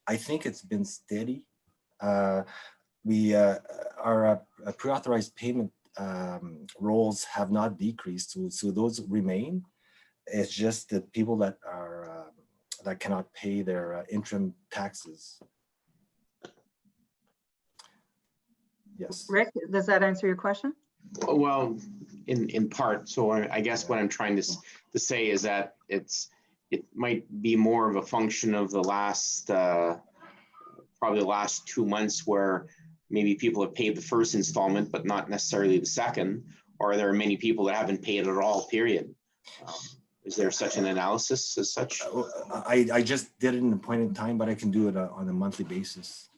I think it's been steady. Our pre-authorized payment rolls have not decreased, so those remain. It's just that people that are that cannot pay their interim taxes. Yes. Rick, does that answer your question? Well, in part. So I guess what I'm trying to say is that it might be more of a function of the last probably the last 2 months where maybe people have paid the first installment but not necessarily the second, or there are many people that haven't paid at all, period. Is there such an analysis as such? I just did it in a point in time, but I can do it on a monthly basis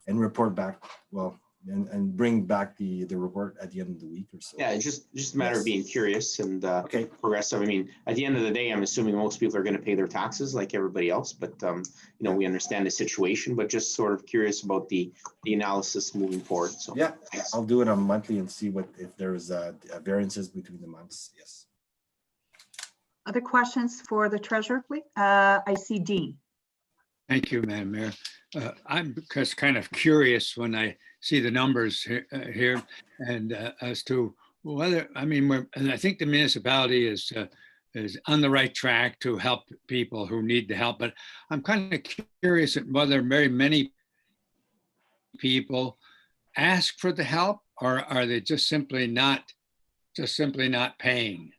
and report back, well, and bring back the report at the end of the week or so. Yeah, it's just a matter of being curious and Okay. progressive. I mean, at the end of the day, I'm assuming most people are going to pay their taxes like everybody else, but you know, we understand the situation, but just sort of curious about the analysis moving forward. So Yeah, thanks. I'll do it on monthly and see if there's variances between the months. Yes. Other questions for the treasurer, please? I see Dean. Thank you, Madam Mayor. I'm just kind of curious when I see the numbers here and as to whether, I mean, and I think the municipality is on the right track to help people who need the help, but I'm kind of curious at whether very many people ask for the help, or are they just simply not paying?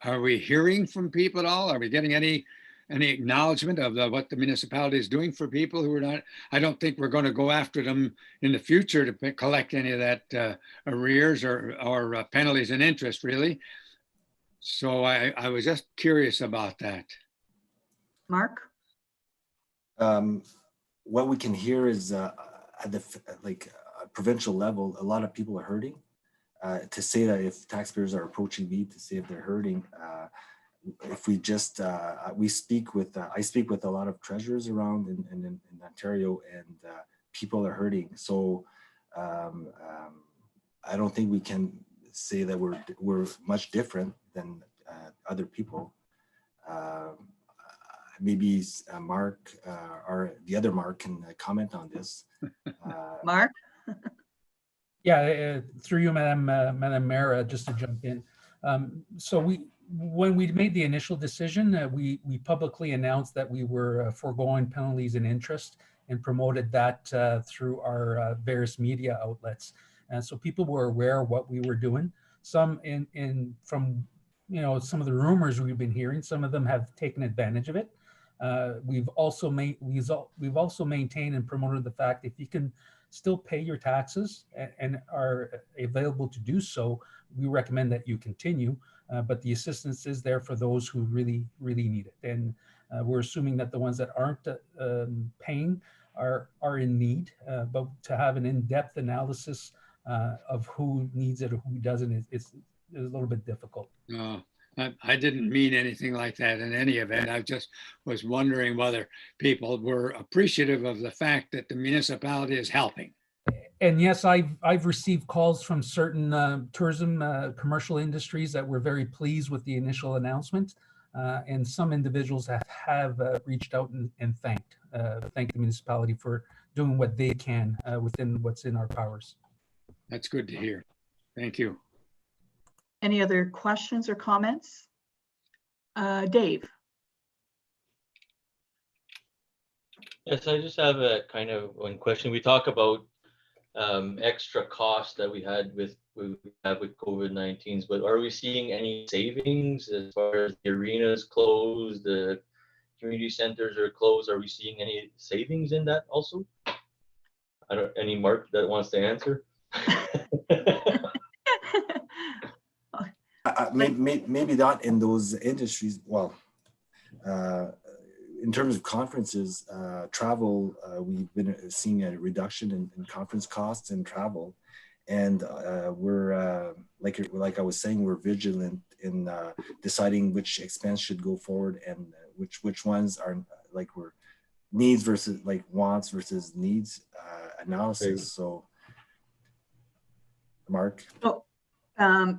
Are we hearing from people at all? Are we getting any acknowledgement of what the municipality is doing for people who are not? I don't think we're going to go after them in the future to collect any of that arrears or penalties and interest, really. So I was just curious about that. Mark? What we can hear is at the provincial level, a lot of people are hurting. To say that if taxpayers are approaching me to say if they're hurting, if we just I speak with a lot of treasurers around in Ontario, and people are hurting. So I don't think we can say that we're much different than other people. Maybe Mark or the other Mark can comment on this. Mark? Yeah, through you, Madam Mayor, just to jump in. So when we made the initial decision, we publicly announced that we were foregoing penalties and interest, and promoted that through our various media outlets. And so people were aware of what we were doing. Some from some of the rumors we've been hearing, some of them have taken advantage of it. We've also maintained and promoted the fact if you can still pay your taxes and are available to do so, we recommend that you continue. But the assistance is there for those who really, really need it. And we're assuming that the ones that aren't paying are in need, but to have an in-depth analysis of who needs it or who doesn't is a little bit difficult. I didn't mean anything like that in any event. I just was wondering whether people were appreciative of the fact that the municipality is helping. And yes, I've received calls from certain tourism commercial industries that were very pleased with the initial announcement. And some individuals have reached out and thanked the municipality for doing what they can within what's in our powers. That's good to hear. Thank you. Any other questions or comments? Dave? Yes, I just have a kind of one question. We talk about extra costs that we have with COVID-19, but are we seeing any savings as far as the arenas closed, the community centers are closed? Are we seeing any savings in that also? I don't, any Mark that wants to answer? Maybe not in those industries. Well, in terms of conferences, travel, we've been seeing a reduction in conference costs and travel. And we're, like I was saying, we're vigilant in deciding which expense should go forward and which ones are like we're needs versus like wants versus needs analysis. So, Mark. Oh,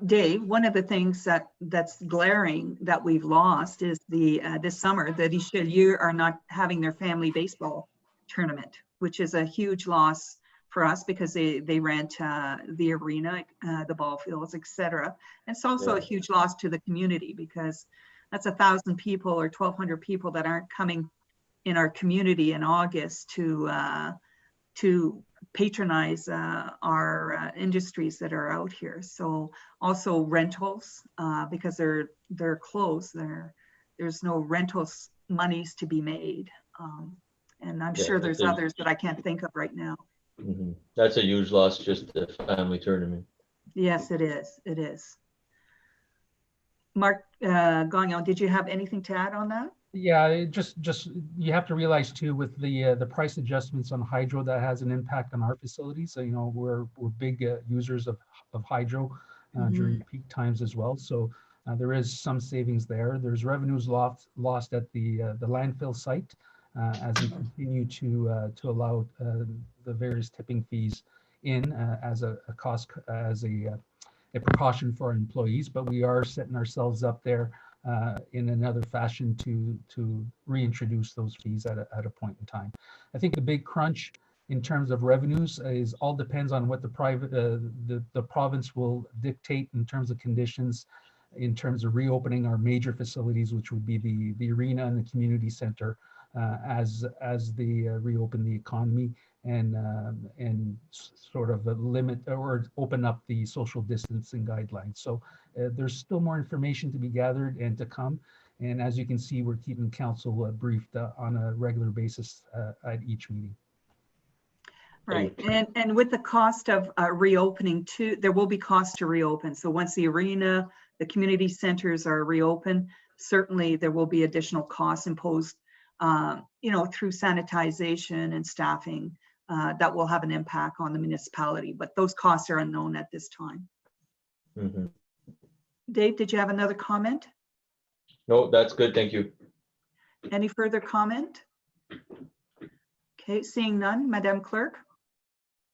Dave, one of the things that's glaring that we've lost is this summer, the Richelieu are not having their family baseball tournament, which is a huge loss for us because they rent the arena, the ball fields, etc. And it's also a huge loss to the community because that's 1,000 people or 1,200 people that aren't coming in our community in August to patronize our industries that are out here. So also rentals, because they're closed, there's no rentals monies to be made. And I'm sure there's others that I can't think of right now. Mm-hmm. That's a huge loss, just the family tournament. Yes, it is. It is. Mark Gagnon, did you have anything to add on that? Yeah, it just you have to realize too, with the price adjustments on hydro, that has an impact on our facilities. So, you know, we're big users of hydro during peak times as well. So there is some savings there. There's revenues lost at the landfill site as we continue to allow the various tipping fees in as a cost, as a precaution for our employees. But we are setting ourselves up there in another fashion to reintroduce those fees at a point in time. I think the big crunch in terms of revenues is all depends on what the province will dictate in terms of conditions, in terms of reopening our major facilities, which would be the arena and the community center, as they reopen the economy and sort of limit or open up the social distancing guidelines. So there's still more information to be gathered and to come. And as you can see, we're keeping council briefed on a regular basis at each meeting. Right, and with the cost of reopening too, there will be costs to reopen. So once the arena, the community centers are reopened, certainly there will be additional costs imposed, you know, through sanitization and staffing that will have an impact on the municipality. But those costs are unknown at this time. Mm-hmm. Dave, did you have another comment? No, that's good. Thank you. Any further comment? Okay, seeing none, Madam Clerk.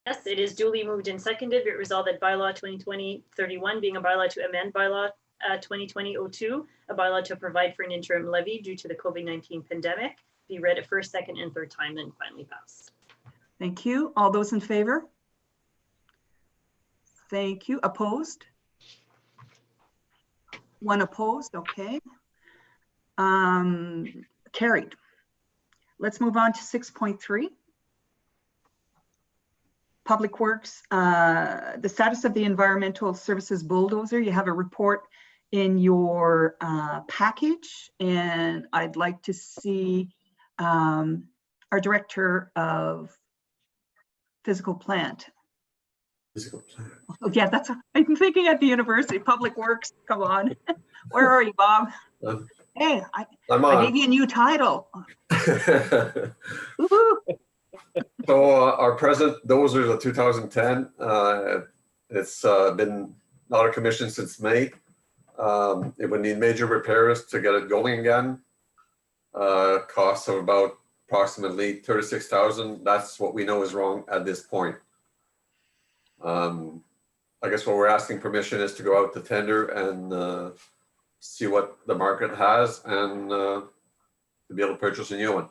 Yes, it is duly moved and seconded. Be it resolved that bylaw 2020-31 being a bylaw to amend bylaw 2020-02, a bylaw to provide for an interim levy due to the COVID-19 pandemic, be read at first, second, and third time, then finally passed. Thank you. All those in favor? Thank you. Opposed? One opposed. Okay. Carried. Let's move on to 6.3. Public Works, the status of the environmental services bulldozer. You have a report in your package, and I'd like to see our Director of Physical Plant. Oh, yeah, that's, I'm thinking at the university, Public Works, come on. Where are you, Bob? Hey, I gave you a new title. So our present dozer is a 2010. It's been out of commission since May. It would need major repairs to get it going again. Costs of about approximately $36,000. That's what we know is wrong at this point. I guess what we're asking permission is to go out to tender and see what the market has and to be able to purchase a new one.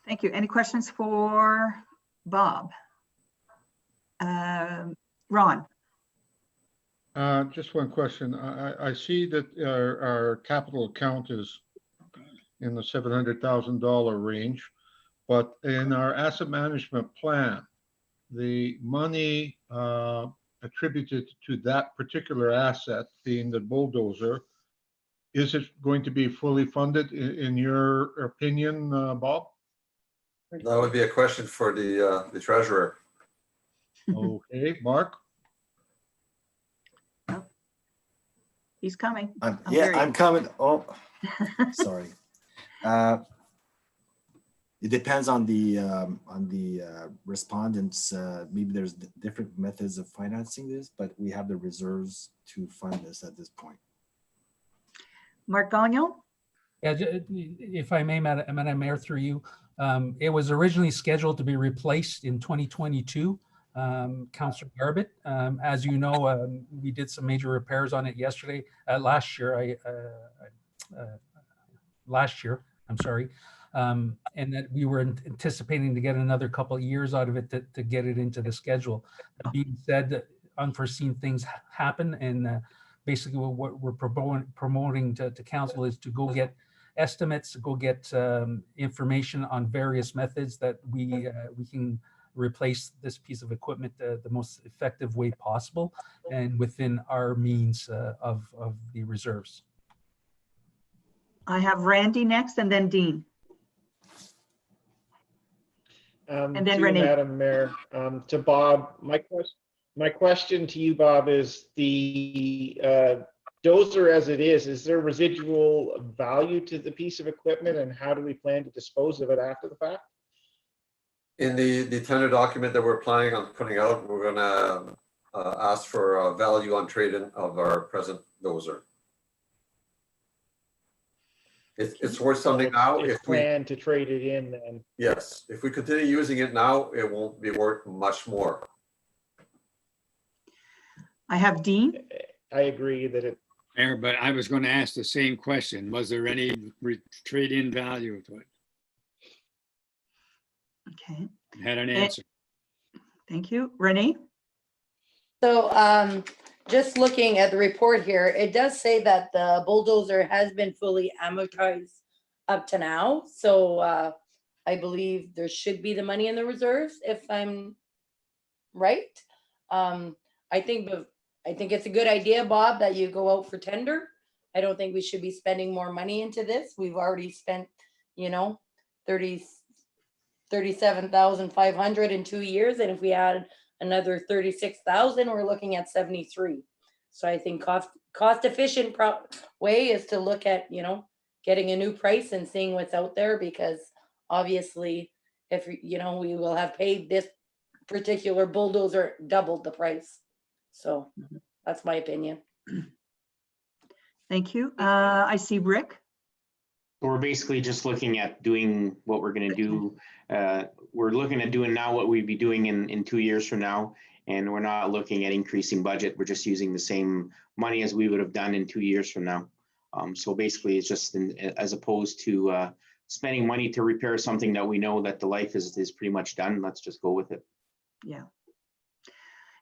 Thank you. Any questions for Bob? Ron? Just one question. I see that our capital account is in the $700,000 range, but in our asset management plan, the money attributed to that particular asset, being the bulldozer, is it going to be fully funded in your opinion, Bob? That would be a question for the treasurer. Okay, Mark? He's coming. I'm there you I'm coming. Oh, sorry. It depends on the respondents. Maybe there's different methods of financing this, but we have the reserves to fund this at this point. Mark Gagnon? Yeah, if I may, Madam Mayor, through you, it was originally scheduled to be replaced in 2022. Councillor Garbett, as you know, we did some major repairs on it yesterday, last year. Last year, I'm sorry, and that we were anticipating to get another couple of years out of it to get it into the schedule. That being said, unforeseen things happen, and basically what we're promoting to council is to go get estimates, go get information on various methods that we can replace this piece of equipment the most effective way possible and within our means of the reserves. I have Randy next and then Dean. And then to Renee. Madam Mayor, to Bob, my question to you, Bob, is the dozer as it is there residual value to the piece of equipment, and how do we plan to dispose of it after the fact? In the tender document that we're planning on putting out, we're gonna ask for a value on trade-in of our present dozer. It's worth something now. If If we plan to trade it in, then Yes, if we continue using it now, it won't be worth much more. I have Dean. I agree that it. Mayor, but I was going to ask the same question. Was there any trade-in value to it? Okay, Had an answer. thank you. Renee? So just looking at the report here, it does say that the bulldozer has been fully amortized up to now. So I believe there should be the money in the reserves, if I'm right. I think it's a good idea, Bob, that you go out for tender. I don't think we should be spending more money into this. We've already spent, 37,500 in 2 years. And if we add another 36,000, we're looking at 73. So I think cost efficient way is to look at, getting a new price and seeing what's out there, because obviously if, we will have paid this particular bulldozer doubled the price. So that's my opinion. Thank you. I see Rick. We're basically just looking at doing what we're going to do. We're looking at doing now what we'd be doing in 2 years from now. And we're not looking at increasing budget. We're just using the same money as we would have done in 2 years from now. So basically it's just as opposed to spending money to repair something that we know that the life is pretty much done. Let's just go with it. Yeah.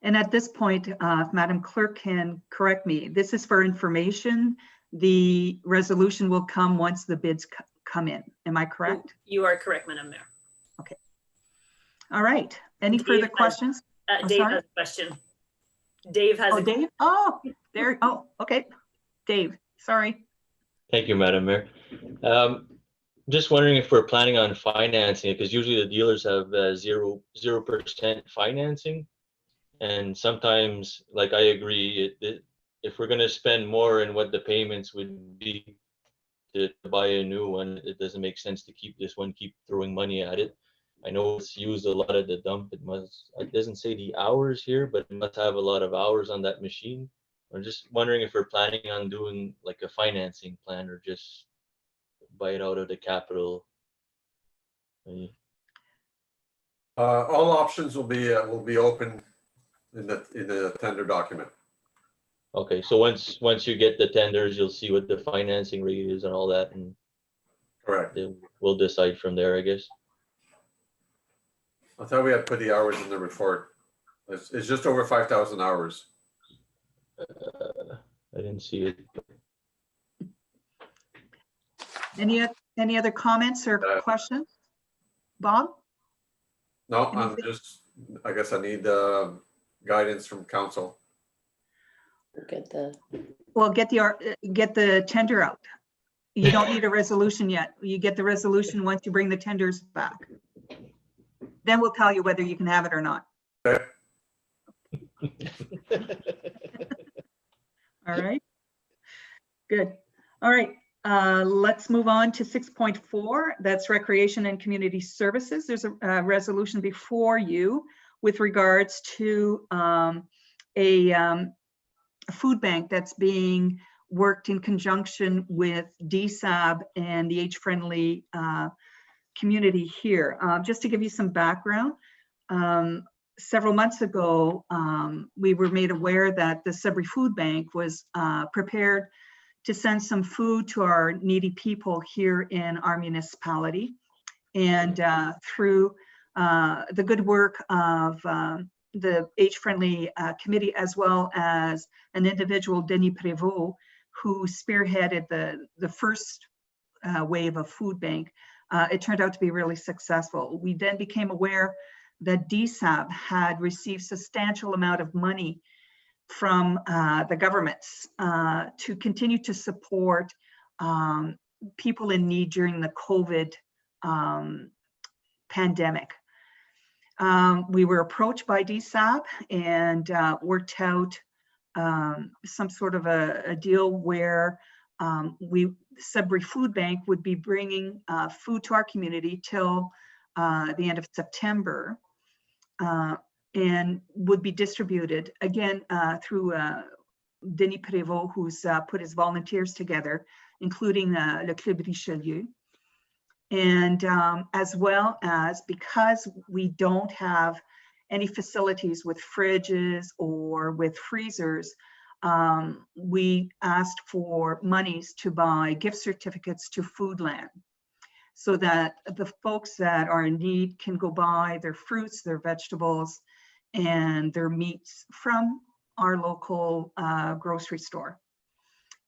And at this point, if Madam Clerk can correct me, this is for information. The resolution will come once the bids come in. Am I correct? You are correct, Madam Mayor. Okay. All right. Any Dave further has- questions? Dave sorry? has a question. Dave has Oh, a Dave? Oh, there. Oh, okay. Dave, sorry. Thank you, Madam Mayor. Just wondering if we're planning on financing it, because usually the dealers have 0% financing. And sometimes, like I agree, if we're going to spend more in what the payments would be to buy a new one, it doesn't make sense to keep this one, keep throwing money at it. I know it's used a lot at the dump. It doesn't say the hours here, but it must have a lot of hours on that machine. I'm just wondering if we're planning on doing like a financing plan or just buy it out of the capital. All options will be open in the tender document. Okay, so once you get the tenders, you'll see what the financing rate is and all that, and Correct. then we'll decide from there, I guess. I thought we had put the hours in the report. It's just over 5,000 hours. I didn't see it. Any other comments or questions? Bob? No, Anything? I guess I need guidance from council. Well, get the tender out. You don't need a resolution yet. You get the resolution once you bring the tenders back. Then we'll tell you whether you can have it or not. Okay. All right. Good. All right. Let's move on to 6.4. That's Recreation and Community Services. There's a resolution before you with regards to a food bank that's being worked in conjunction with DSAB and the age-friendly community here. Just to give you some background, several months ago, we were made aware that the Sudbury Food Bank was prepared to send some food to our needy people here in our municipality. And through the good work of the age-friendly committee, as well as an individual, Denis Prévost, who spearheaded the first wave of food bank, it turned out to be really successful. We then became aware that DSAB had received substantial amount of money from the governments to continue to support people in need during the COVID pandemic. We were approached by DSAB and worked out some sort of a deal where Sudbury Food Bank would be bringing food to our community till the end of September, and would be distributed again through Denis Prévost, who's put his volunteers together, including Le Club Richelieu. And as well as, because we don't have any facilities with fridges or with freezers, we asked for monies to buy gift certificates to Foodland, so that the folks that are in need can go buy their fruits, their vegetables, and their meats from our local grocery store.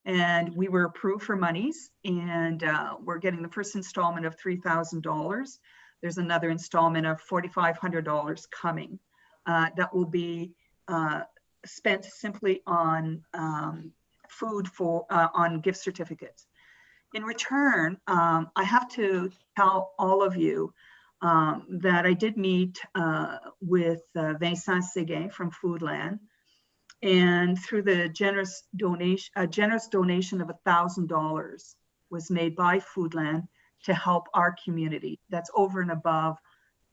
And we were approved for monies, and we're getting the first installment of $3,000. There's another installment of $4,500 coming that will be spent simply on food on gift certificates. In return, I have to tell all of you that I did meet with Vincent Séguin from Foodland, and through the generous donation of $1,000 was made by Foodland to help our community. That's over and above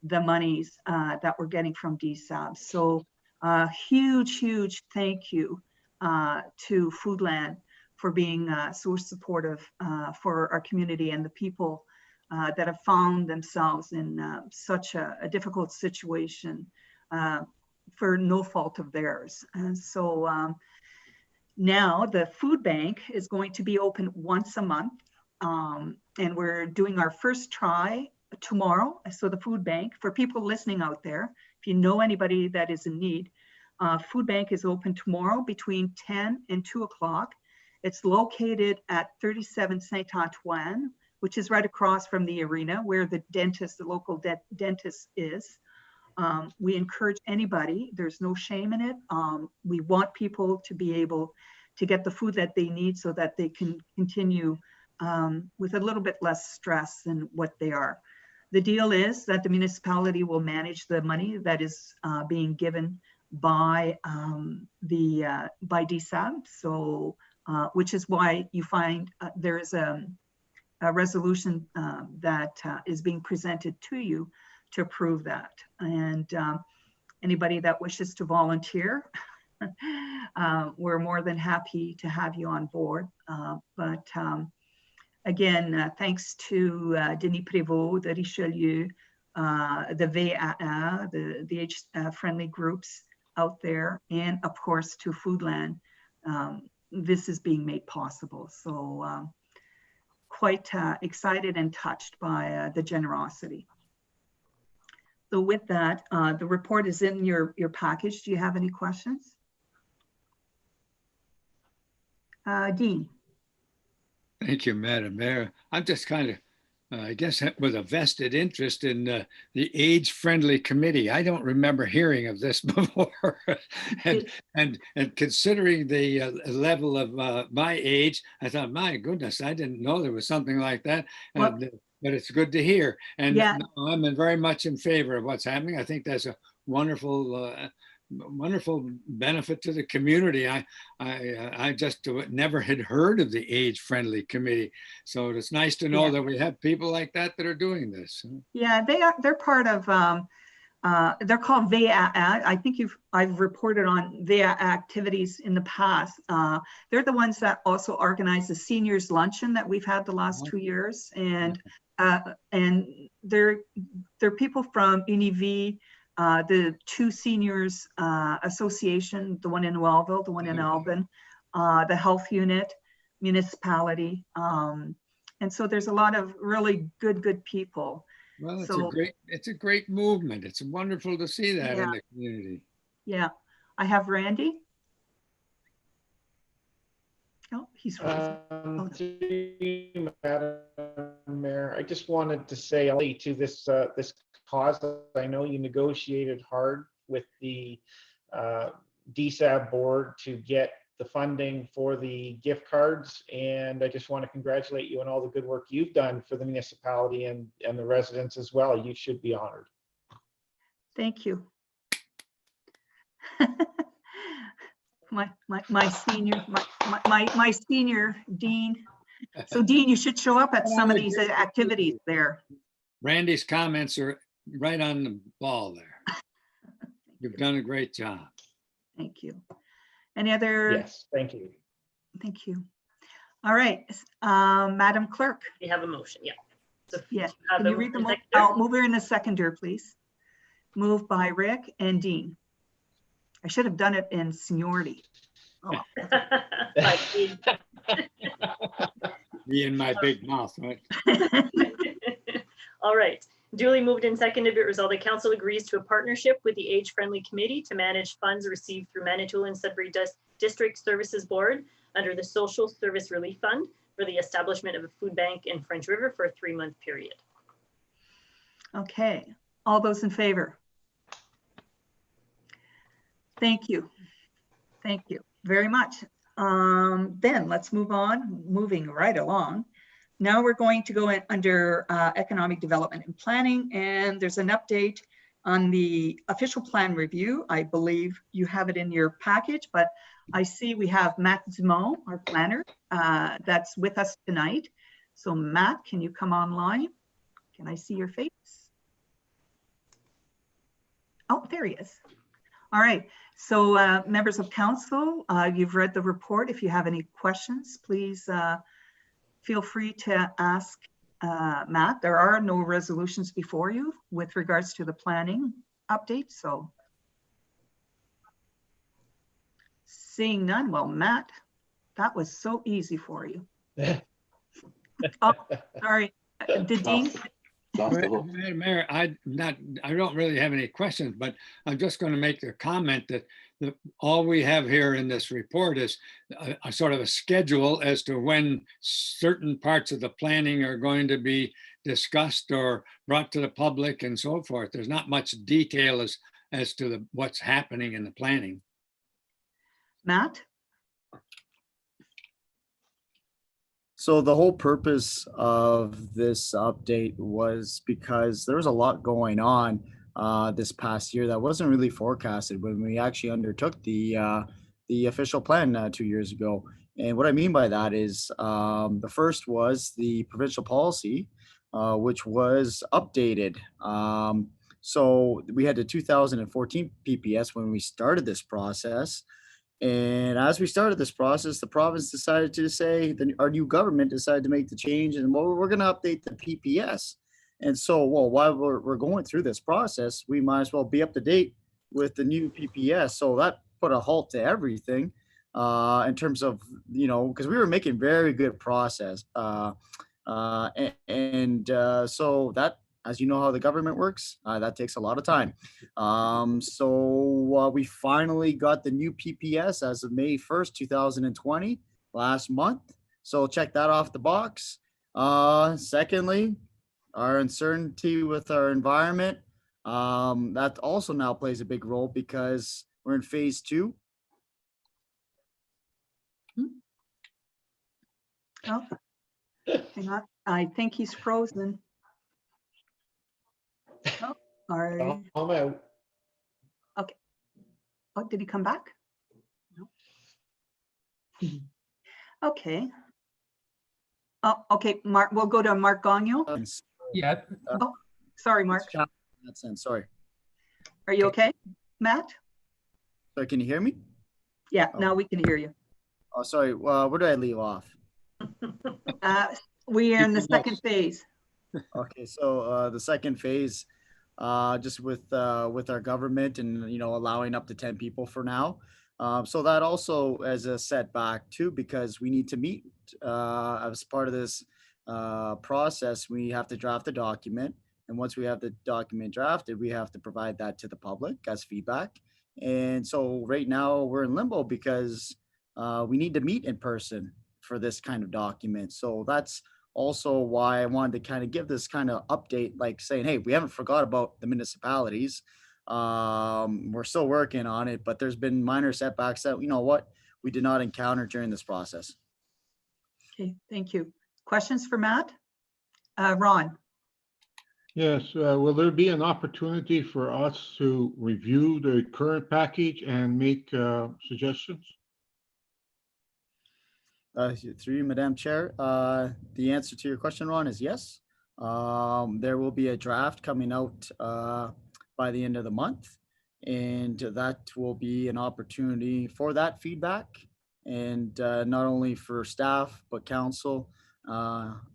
the monies that we're getting from DSAB. So huge thank you to Foodland for being so supportive for our community and the people that have found themselves in such a difficult situation for no fault of theirs. And so now the food bank is going to be open once a month, and we're doing our first try tomorrow. So the food bank, for people listening out there, if you know anybody that is in need, food bank is open tomorrow between 10 and 2 o'clock. It's located at 37 Saint Antoine, which is right across from the arena where the dentist, the local dentist is. We encourage anybody, there's no shame in it. We want people to be able to get the food that they need so that they can continue with a little bit less stress than what they are. The deal is that the municipality will manage the money that is being given by by DSAB. So, which is why you find there is a resolution that is being presented to you to approve that. And anybody that wishes to volunteer, we're more than happy to have you on board. But again, thanks to Denis Prévost, the Richelieu, the VAA, the age-friendly groups out there, and of course to Foodland, this is being made possible. So quite excited and touched by the generosity. So with that, the report is in your package. Do you have any questions? Dean. Thank you, Madam Mayor. I'm just kind of, I guess, with a vested interest in the age-friendly committee. I don't remember hearing of this before. and considering the level of my age, I thought, my goodness, I didn't know there was something like that. And but it's good to hear. And Yeah. no, I'm very much in favor of what's happening. I think that's a wonderful, wonderful benefit to the community. I just never had heard of the age-friendly committee. So it's nice to know Yeah. that we have people like that that are doing this. Yeah, they're part of, they're called VEA. I think I've reported on VEA activities in the past. They're the ones that also organize the seniors luncheon that we've had the last 2 years. And they're people from UNIV, the two seniors association, the one in Wellville, the one in Alban, the health unit, municipality. And so there's a lot of really good people. Well, So, it's a great movement. It's wonderful to see that in the community. yeah, I have Randy. Oh, he's frozen. Through you, Madam Mayor, I just wanted to say to this this cause, I know you negotiated hard with the DSAB board to get the funding for the gift cards, and I just want to congratulate you on all the good work you've done for the municipality and the residents as well. You should be honored. Thank you. my senior Dean. So Dean, you should show up at some of these activities there. Randy's comments are right on the ball there. You've done a great job. Thank you. Any other? Yes, thank you. Thank you. All right, Madam Clerk. We have a motion, yeah. So Yes, have can you a read the seconder? I'll move her in the seconder, please. Moved by Rick and Dean. I should have done it in seniority. Oh. By Dean. Me and my big mouth, right? All right, duly moved and seconded, be it resolved the council agrees to a partnership with the Age Friendly Committee to manage funds received through Manitoulin Sudbury District Services Board under the Social Service Relief Fund for the establishment of a food bank in French River for a 3-month period. Okay, all those in favor? Thank you. Thank you very much. Then let's move on, moving right along. Now we're going to go in under economic development and planning, and there's an update on the official plan review. I believe you have it in your package, but I see we have Matt Dumont, our planner, that's with us tonight. So Matt, can you come online? Can I see your face? Oh, there he is. All right, so members of council, you've read the report. If you have any questions, please feel free to ask Matt. There are no resolutions before you with regards to the planning update, so. Seeing none, well, Matt, that was so easy for you. Oh, sorry, did Dean? Madam Mayor, I don't really have any questions, but I'm just going to make the comment that all we have here in this report is a sort of a schedule as to when certain parts of the planning are going to be discussed or brought to the public and so forth. There's not much detail as to what's happening in the planning. Matt? So the whole purpose of this update was because there was a lot going on this past year that wasn't really forecasted when we actually undertook the official plan 2 years ago. And what I mean by that is the first was the provincial policy, which was updated. So we had the 2014 PPS when we started this process. And as we started this process, the province decided to say, our new government decided to make the change, and well, we're going to update the PPS. And so, well, while we're going through this process, we might as well be up to date with the new PPS. So that put a halt to everything in terms of, because we were making very good process. So that, as you know how the government works, that takes a lot of time. So we finally got the new PPS as of May 1st, 2020, last month. So check that off the box. Secondly, our uncertainty with our environment, that also now plays a big role because we're in phase 2. Oh, hang on. I think he's frozen. Are, I'm out. oh, did he come back? No. Okay. Oh, okay, Mark, we'll go to Mark Gagnon. Yeah, Sorry, Mark. It's Cap- in that sense, sorry. Are you okay, Matt? So can you hear me? Yeah, Oh. now we can hear you. Oh, sorry. Well, where did I leave off? We are in the Keep second notes. phase. Okay, so the second phase, just with our government and allowing up to 10 people for now. So that also is a setback too, because we need to meet as part of this process. We have to draft a document, and once we have the document drafted, we have to provide that to the public as feedback. And so right now we're in limbo because we need to meet in person for this kind of document. So that's also why I wanted to kind of give this kind of update, like saying, hey, we haven't forgot about the municipalities. We're still working on it, but there's been minor setbacks that, we did not encounter during this process. Okay, thank you. Questions for Matt? Ron? Yes, will there be an opportunity for us to review the current package and make suggestions? Through you, Madam Chair, the answer to your question, Ron, is yes. There will be a draft coming out by the end of the month, and that will be an opportunity for that feedback, and not only for staff but council.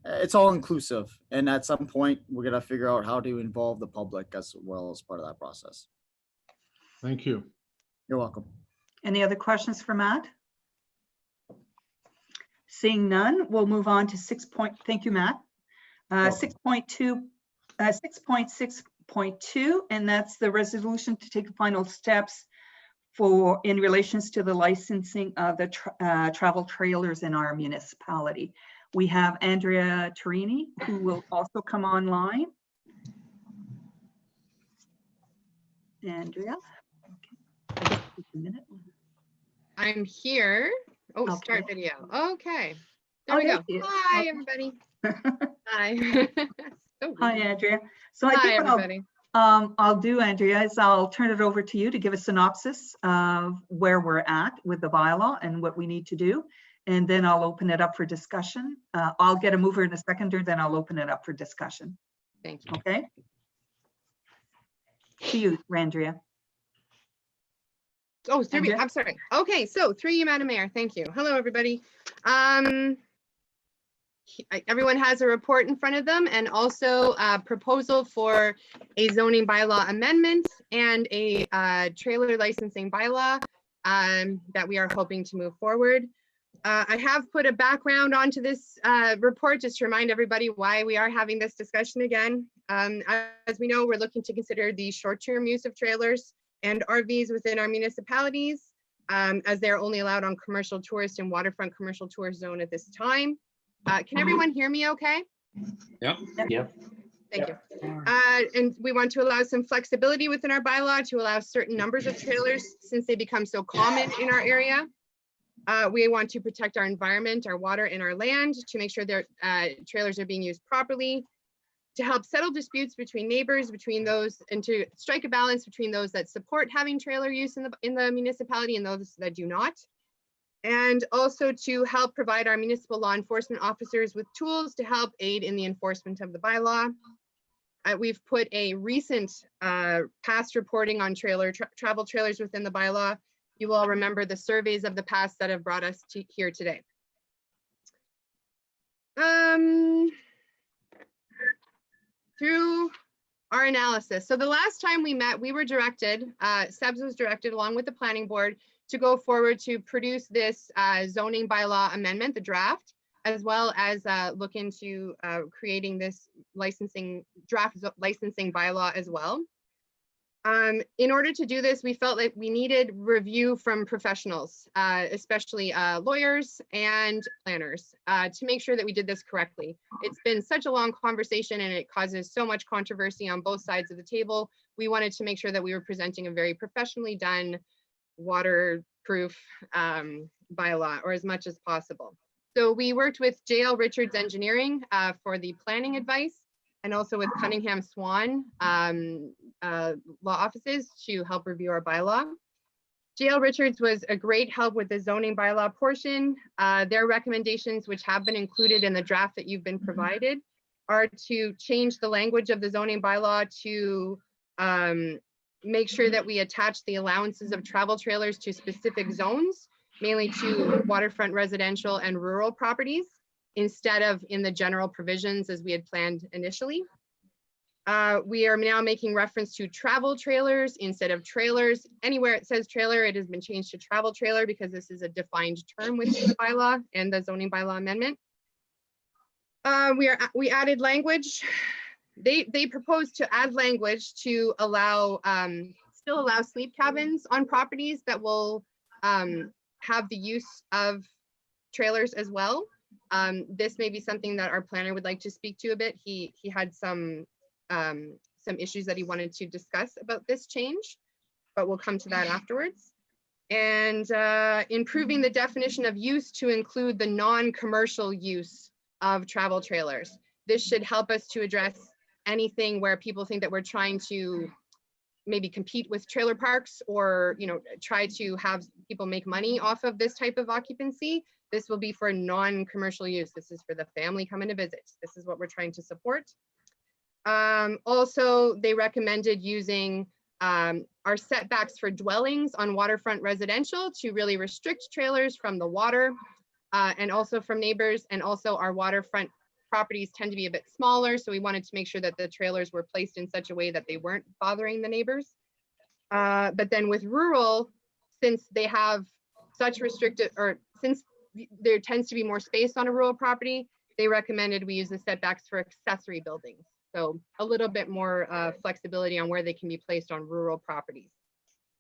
It's all inclusive, and at some point we're gonna figure out how to involve the public as well as part of that process. Thank you. You're welcome. Any other questions for Matt? Seeing none, we'll move on to thank you, Matt. 6.2, 6.6.2, and that's the resolution to take the final steps in relations to the licensing of the travel trailers in our municipality. We have Andrea Torini, who will also come online. Andrea, okay. I guess it's a minute. I'm here. Oh, Okay. start video. Okay. There Oh, we there go. she is. Hi, Okay. everybody. Hi. So Hi, weird. Andrea. So I Hi, think what everybody. I'll do, Andrea, is I'll turn it over to you to give a synopsis of where we're at with the bylaw and what we need to do. And then I'll open it up for discussion. I'll get a mover and a seconder, then I'll open it up for discussion. Thank you. Okay? To you, Andrea. Oh, through me. Andrea? I'm sorry. Okay, so through you, Madam Mayor. Thank you. Hello, everybody. Everyone has a report in front of them, and also a proposal for a zoning bylaw amendment and a trailer licensing bylaw that we are hoping to move forward. I have put a background onto this report just to remind everybody why we are having this discussion again. As we know, we're looking to consider the short-term use of trailers and RVs within our municipalities, as they're only allowed on commercial tourist and waterfront commercial tourist zone at this time. Can everyone hear me okay? Yep. Yep. Thank you. And we want to allow some flexibility within our bylaw to allow certain numbers of trailers since they become so common in our area. We want to protect our environment, our water, and our land to make sure their trailers are being used properly, to help settle disputes between neighbors, between those, and to strike a balance between those that support having trailer use in the municipality and those that do not. And also to help provide our municipal law enforcement officers with tools to help aid in the enforcement of the bylaw. We've put a recent past reporting on travel trailers within the bylaw. You will all remember the surveys of the past that have brought us to here today. Through our analysis. So the last time we met, we were directed, SEBS was directed along with the planning board to go forward to produce this zoning bylaw amendment, the draft, as well as look into creating this draft licensing bylaw as well. In order to do this, we felt like we needed review from professionals, especially lawyers and planners, to make sure that we did this correctly. It's been such a long conversation and it causes so much controversy on both sides of the table. We wanted to make sure that we were presenting a very professionally done waterproof bylaw, or as much as possible. So we worked with JL Richards Engineering for the planning advice. and also with Cunningham Swan law offices to help review our bylaw. JL Richards was a great help with the zoning bylaw portion. Their recommendations, which have been included in the draft that you've been provided, are to change the language of the zoning bylaw to make sure that we attach the allowances of travel trailers to specific zones, mainly to waterfront residential and rural properties, instead of in the general provisions as we had planned initially. We are now making reference to travel trailers instead of trailers. Anywhere it says trailer, it has been changed to travel trailer because this is a defined term within the bylaw and the zoning bylaw amendment. We added language. They proposed to add language to allow still allow sleep cabins on properties that will have the use of trailers as well. This may be something that our planner would like to speak to a bit. He had some issues that he wanted to discuss about this change, but we'll come to that afterwards. And improving the definition of use to include the non-commercial use of travel trailers. This should help us to address anything where people think that we're trying to maybe compete with trailer parks or, you know, try to have people make money off of this type of occupancy. This will be for non-commercial use. This is for the family coming to visit. This is what we're trying to support. Also, they recommended using our setbacks for dwellings on waterfront residential to really restrict trailers from the water and also from neighbors. And also our waterfront properties tend to be a bit smaller, so we wanted to make sure that the trailers were placed in such a way that they weren't bothering the neighbors. But then with rural, since they have such restricted, or since there tends to be more space on a rural property, they recommended we use the setbacks for accessory buildings. So a little bit more flexibility on where they can be placed on rural properties.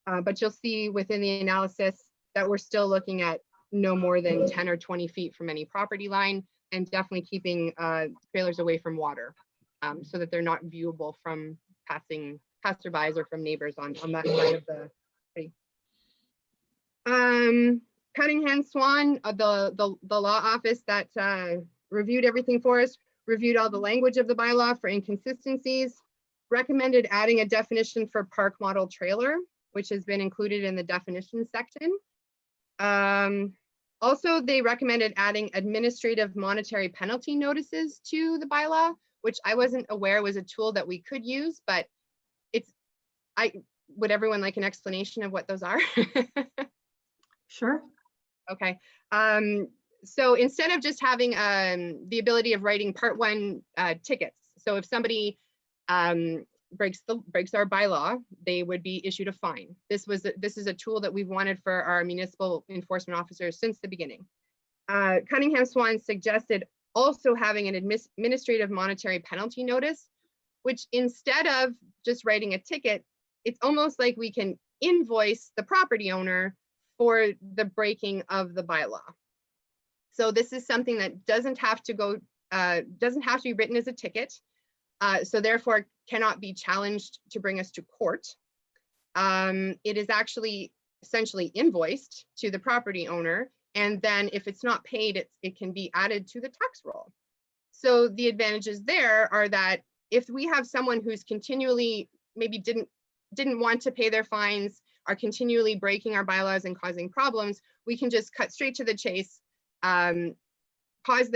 But you'll see within the analysis that we're still looking at no more than 10 or 20 feet from any property line, and definitely keeping trailers away from water so that they're not viewable from passing passerbys or from neighbors on that side of the city. Cunningham Swan, the law office that reviewed everything for us, reviewed all the language of the bylaw for inconsistencies, recommended adding a definition for park model trailer, which has been included in the definition section. Also, they recommended adding administrative monetary penalty notices to the bylaw, which I wasn't aware was a tool that we could use, but would everyone like an explanation of what those are? Sure. Okay. So instead of just having the ability of writing part 1 tickets, so if somebody breaks our bylaw, they would be issued a fine. This is a tool that we've wanted for our municipal enforcement officers since the beginning. Cunningham Swan suggested also having an administrative monetary penalty notice, which instead of just writing a ticket, it's almost like we can invoice the property owner for the breaking of the bylaw. So this is something that doesn't have to go, doesn't have to be written as a ticket. So therefore cannot be challenged to bring us to court. It is actually essentially invoiced to the property owner. And then if it's not paid, it can be added to the tax roll. So the advantages there are that if we have someone who's continually maybe didn't want to pay their fines, are continually breaking our bylaws and causing problems, we can just cut straight to the chase, cause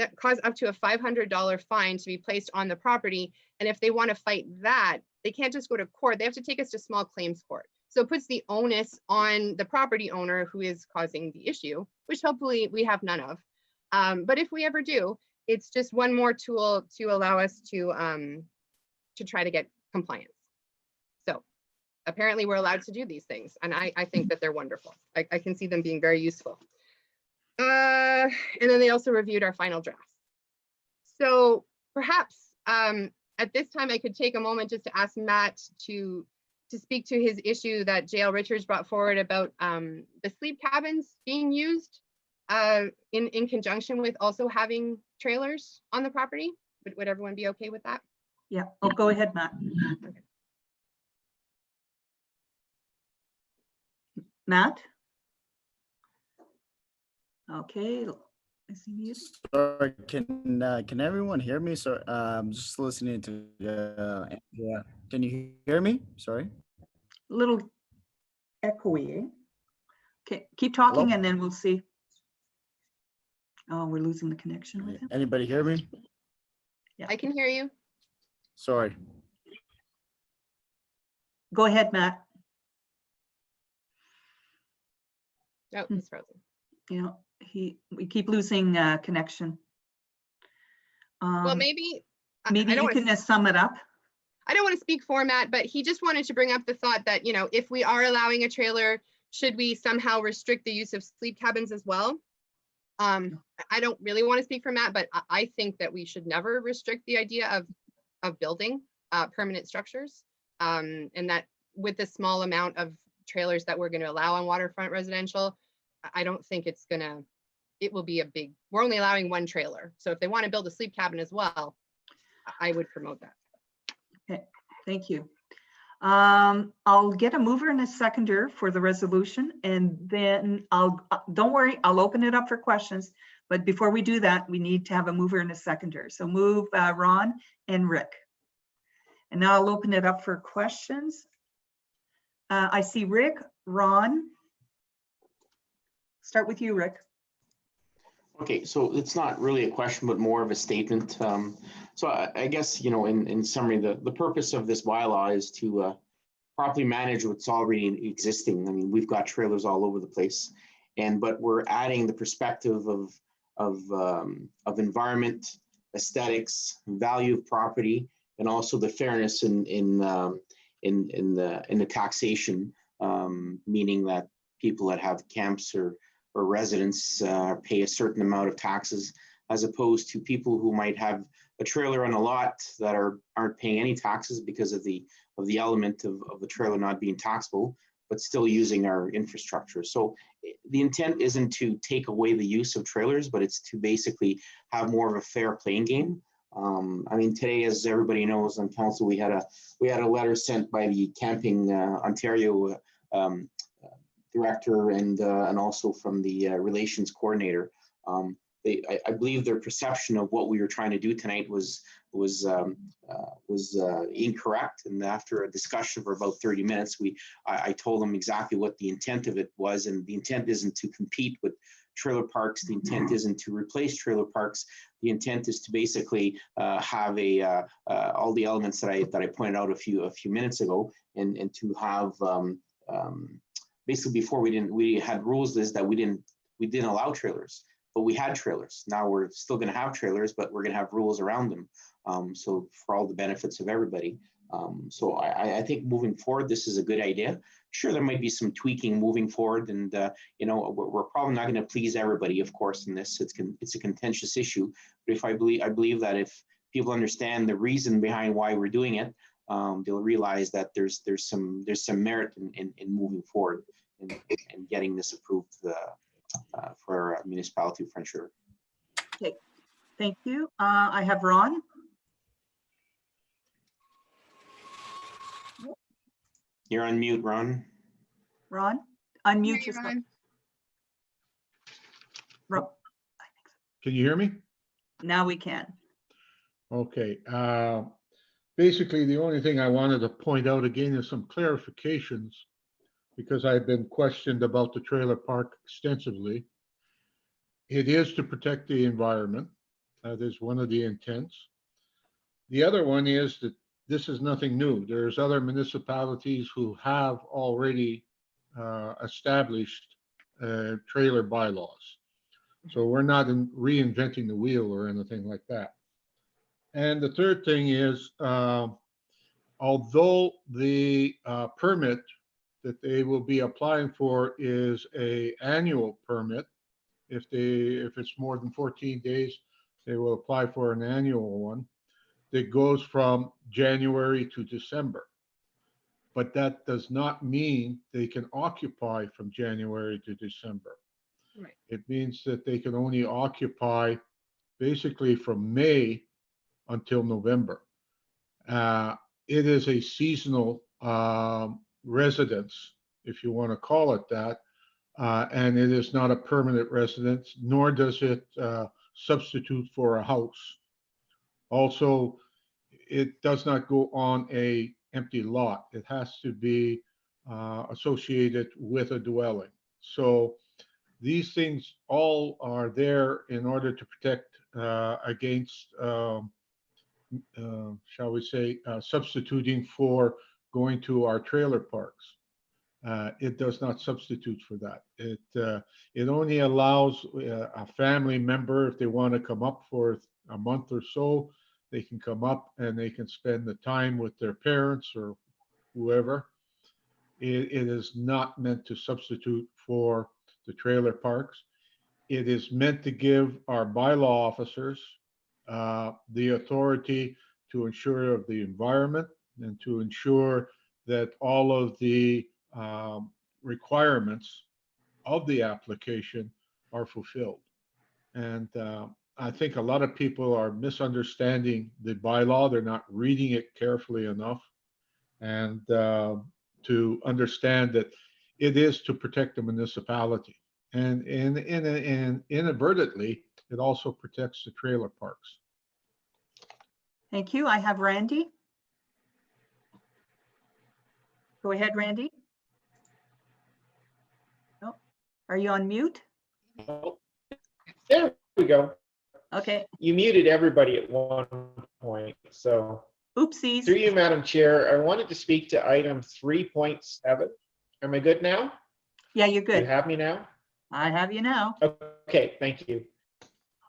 up to a $500 fine to be placed on the property. And if they want to fight that, they can't just go to court. They have to take us to small claims court. So it puts the onus on the property owner who is causing the issue, which hopefully we have none of. But if we ever do, it's just one more tool to allow us to try to get compliance. So apparently we're allowed to do these things. And I think that they're wonderful. I can see them being very useful. And then they also reviewed our final draft. So perhaps at this time I could take a moment just to ask Matt to speak to his issue that JL Richards brought forward about the sleep cabins being used in conjunction with also having trailers on the property. Would everyone be okay with that? Yeah, oh, go ahead, Matt. Okay. Matt? Okay, Is he muted? Sorry, can everyone hear me? So I'm just listening to yeah. Can you hear me? Sorry. Little echoey, eh? Okay, keep talking Hello? and then we'll see. Oh, we're losing the connection with him. Anybody hear me? Yeah. I can hear you. Sorry. Go ahead, Matt. Oh, he's frozen. You know, we keep losing connection. Well, maybe, I Maybe don't you wanna can sum it up. I don't want to speak for Matt, but he just wanted to bring up the thought that, if we are allowing a trailer, should we somehow restrict the use of sleep cabins as well? I don't really want to speak for Matt, but I think that we should never restrict the idea of building permanent structures. And that with the small amount of trailers that we're going to allow on waterfront residential, I don't think it will be a big, we're only allowing one trailer. So if they want to build a sleep cabin as well, I would promote that. Okay, thank you. I'll get a mover and a seconder for the resolution, and then don't worry, I'll open it up for questions. But before we do that, we need to have a mover and a seconder. So move Ron and Rick. And now I'll open it up for questions. I see Rick, Ron. Start with you, Rick. Okay, so it's not really a question, but more of a statement. So I guess, in summary, the purpose of this bylaw is to properly manage what's already existing. I mean, we've got trailers all over the place, but we're adding the perspective of environment, aesthetics, value of property, and also the fairness in the taxation, meaning that people that have camps or residents pay a certain amount of taxes, as opposed to people who might have a trailer on a lot that aren't paying any taxes because of the element of the trailer not being taxable, but still using our infrastructure. So the intent isn't to take away the use of trailers, but it's to basically have more of a fair playing game. I mean, today, as everybody knows on council, we had a letter sent by the Camping Ontario director and also from the relations coordinator. I believe their perception of what we were trying to do tonight was incorrect. And after a discussion for about 30 minutes, I told them exactly what the intent of it was. And the intent isn't to compete with trailer parks. The intent isn't to replace trailer parks. The intent is to basically have all the elements that I pointed out a few minutes ago, and to have basically, before we had rules is that we didn't allow trailers, but we had trailers. Now we're still going to have trailers, but we're going to have rules around them. So for all the benefits of everybody. So I think moving forward, this is a good idea. Sure, there might be some tweaking moving forward, and we're probably not going to please everybody, of course, in this. It's a contentious issue, but I believe that if people understand the reason behind why we're doing it, they'll realize that there's some merit in moving forward and getting this approved for a municipality of French River. Okay, thank you. I have Ron. You're on mute, Ron. Ron, unmute Hey, yourself. Ron. Ron, Can you hear me? now we can. Okay. Basically, the only thing I wanted to point out again is some clarifications, because I've been questioned about the trailer park extensively. It is to protect the environment. That is one of the intents. The other one is that this is nothing new. There's other municipalities who have already established trailer bylaws. So we're not reinventing the wheel or anything like that. And the third thing is, although the permit that they will be applying for is an annual permit, if it's more than 14 days, they will apply for an annual one that goes from January to December. But that does not mean they can occupy from January to December. Right. It means that they can only occupy basically from May until November. It is a seasonal residence, if you want to call it that, And it is not a permanent residence, nor does it substitute for a house. Also, it does not go on a empty lot. It has to be associated with a dwelling. So these things all are there in order to protect against, shall we say, substituting for going to our trailer parks. It does not substitute for that. It only allows a family member, if they want to come up for a month or so, they can come up and they can spend the time with their parents or whoever. It is not meant to substitute for the trailer parks. It is meant to give our bylaw officers the authority to ensure of the environment and to ensure that all of the requirements of the application are fulfilled. And I think a lot of people are misunderstanding the bylaw. They're not reading it carefully enough, and to understand that it is to protect the municipality. And inadvertently, it also protects the trailer parks. Thank you. I have Randy. Go ahead, Randy. Oh, are you on mute? Oh, there we go. Okay. You muted everybody at one point, so. Oopsies. Through you, Madam Chair, I wanted to speak to item 3.7. Am I good now? Yeah, you're You good. have me now? I have you now. Okay, thank you.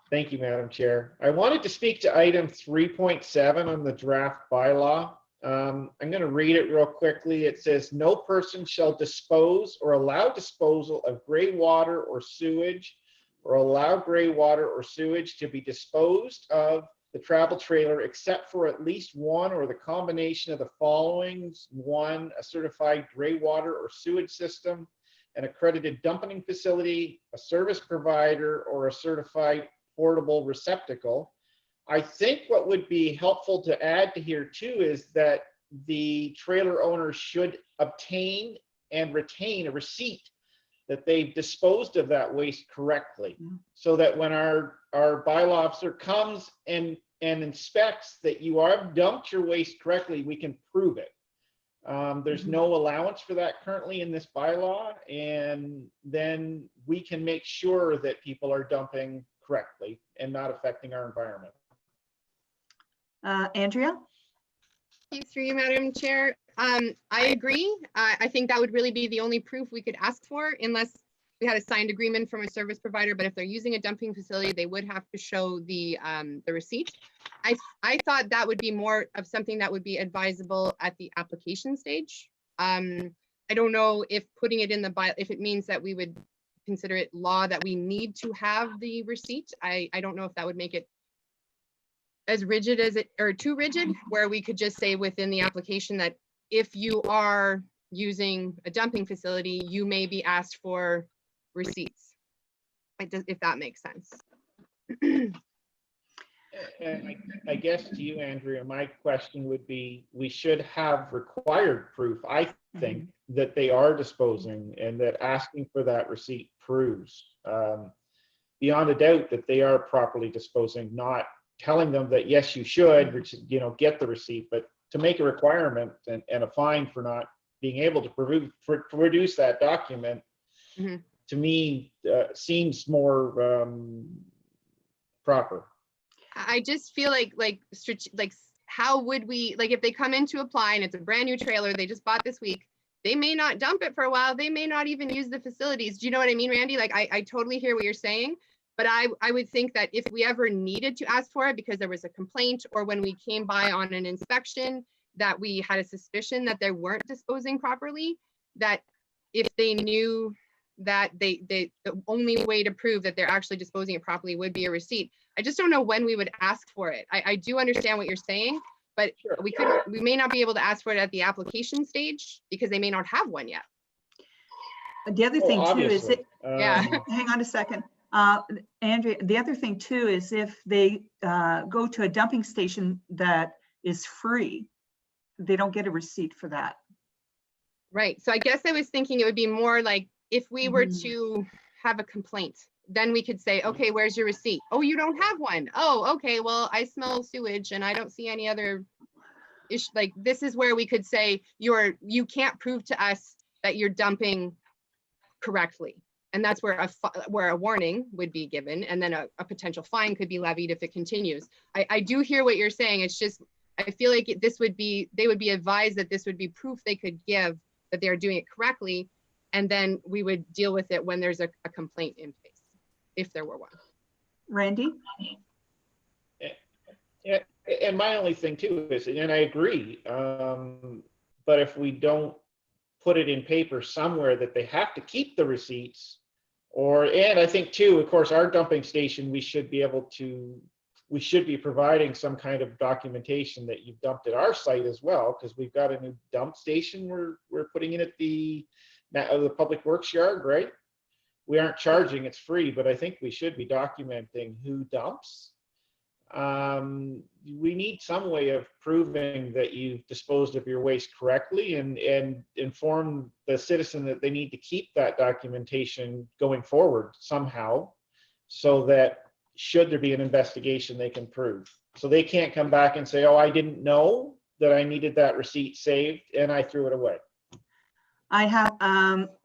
Thank you, Madam Chair. I wanted to speak to item 3.7 on the draft bylaw. I'm going to read it real quickly. It says, no person shall dispose or allow disposal of gray water or sewage, or allow gray water or sewage to be disposed of the travel trailer except for at least one or the combination of the following. One, a certified gray water or sewage system, an accredited dumping facility, a service provider, or a certified portable receptacle. I think what would be helpful to add to here too is that the trailer owner should obtain and retain a receipt that they've disposed of that waste correctly, so that when our bylaw officer comes and inspects that you have dumped your waste correctly, we can prove it. There's no allowance for that currently in this bylaw, and then we can make sure that people are dumping correctly and not affecting our environment. Andrea? Through you, Madam Chair. I agree. I think that would really be the only proof we could ask for, unless we had a signed agreement from a service provider. But if they're using a dumping facility, they would have to show the receipt. I thought that would be more of something that would be advisable at the application stage. I don't know if putting it in the bylaw, if it means that we would consider it law that we need to have the receipt. I don't know if that would make it as rigid as it, or too rigid, where we could just say within the application that if you are using a dumping facility, you may be asked for receipts, if that makes sense. And I guess to you, Andrea, my question would be, we should have required proof, I think, that they are disposing, and that asking for that receipt proves beyond a doubt that they are properly disposing, not telling them that, yes, you should, get the receipt, but to make a requirement and a fine for not being able to produce that document, to me, seems more proper. I just feel like how would we, like, if they come in to apply and it's a brand new trailer they just bought this week, they may not dump it for a while, they may not even use the facilities. Do you know what I mean, Randy? Like, I totally hear what you're saying, but I would think that if we ever needed to ask for it because there was a complaint, or when we came by on an inspection that we had a suspicion that they weren't disposing properly, that if they knew that the only way to prove that they're actually disposing it properly would be a receipt. I just don't know when we would ask for it. I do understand what you're saying, but we may not be able to ask for it at the application stage because they may not have one yet. The other thing too is, yeah. Hang on a second. Andrea, the other thing too is if they go to a dumping station that is free, they don't get a receipt for that. Right. So I guess I was thinking it would be more like if we were Mhm. to have a complaint, then we could say, okay, where's your receipt? Oh, you don't have one. Oh, okay, well, I smell sewage and I don't see any other issue. Like, this is where we could say you can't prove to us that you're dumping correctly. And that's where a warning would be given, and then a potential fine could be levied if it continues. I do hear what you're saying. It's just, I feel like they would be advised that this would be proof they could give that they're doing it correctly. And then we would deal with it when there's a complaint in place, if there were one. Randy? Yeah, and my only thing too is, and I agree, but if we don't put it in paper somewhere that they have to keep the receipts, and I think too, of course, our dumping station, we should be providing some kind of documentation that you've dumped at our site as well, because we've got a new dump station we're putting in at the Public Works yard, right? We aren't charging, it's free, but I think we should be documenting who dumps. We need some way of proving that you've disposed of your waste correctly, and inform the citizen that they need to keep that documentation going forward somehow, so that should there be an investigation, they can prove. So they can't come back and say, oh, I didn't know that I needed that receipt saved and I threw it away. I have,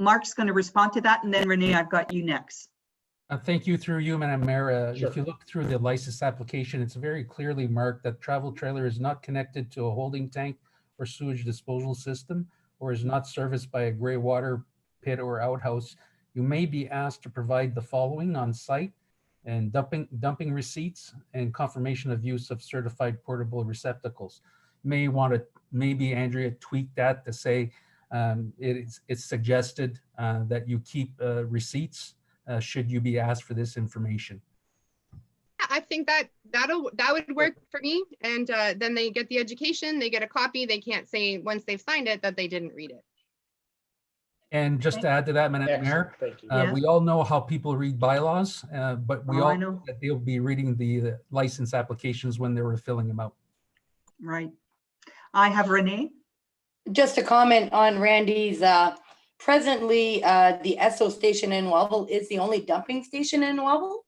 Mark's going to respond to that, and then Renee, I've got you next. Thank you through you, Madam Mayor. Sure. If you look through the license application, it's very clearly marked that travel trailer is not connected to a holding tank or sewage disposal system, or is not serviced by a gray water pit or outhouse. You may be asked to provide the following on site: and dumping receipts and confirmation of use of certified portable receptacles. May want to, maybe Andrea, tweak that to say it's suggested that you keep receipts should you be asked for this information. I think that would work for me. And then they get the education, they get a copy. They can't say once they've signed it that they didn't read it. And just to add to that, Madam Mayor, Thank you. we all know how people read bylaws, but we Oh, I all know. know that they'll be reading the license applications when they were filling them out. Right. I have Renee. Just a comment on Randy's, presently, the Esso station in Wellville is the only dumping station in Wellville.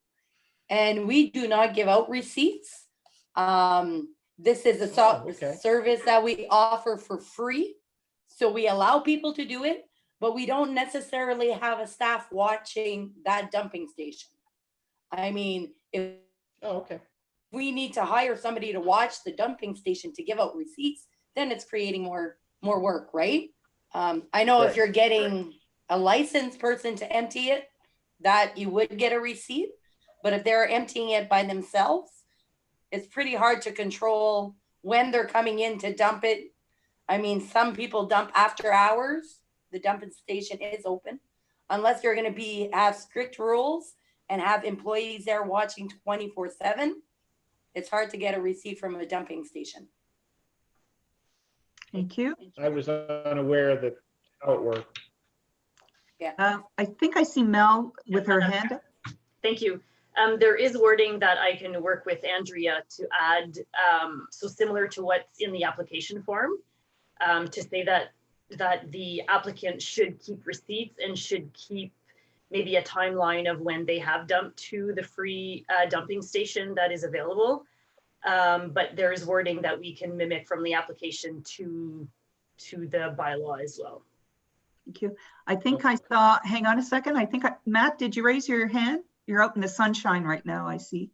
And we do not give out receipts. This is a okay. service that we offer for free. So we allow people to do it, but we don't necessarily have a staff watching that dumping station. I mean, if Okay. we need to hire somebody to watch the dumping station to give out receipts, then it's creating more work, right? I know if Right. you're getting a licensed person to empty it, that you would get a receipt. But if they're emptying it by themselves, it's pretty hard to control when they're coming in to dump it. I mean, some people dump after hours. The dumping station is open. Unless you're going to have strict rules and have employees there watching 24/7, it's hard to get a receipt from a dumping station. Thank you. I was unaware that how it worked. I think I see Mel with her hand up. Thank you. There is wording that I can work with Andrea to add, so similar to what's in the application form, to say that the applicant should keep receipts and should keep maybe a timeline of when they have dumped to the free dumping station that is available. But there is wording that we can mimic from the application to the bylaw as well. Thank you. I think I saw, hang on a second. I think, Matt, did you raise your hand? You're out in the sunshine right now, I see.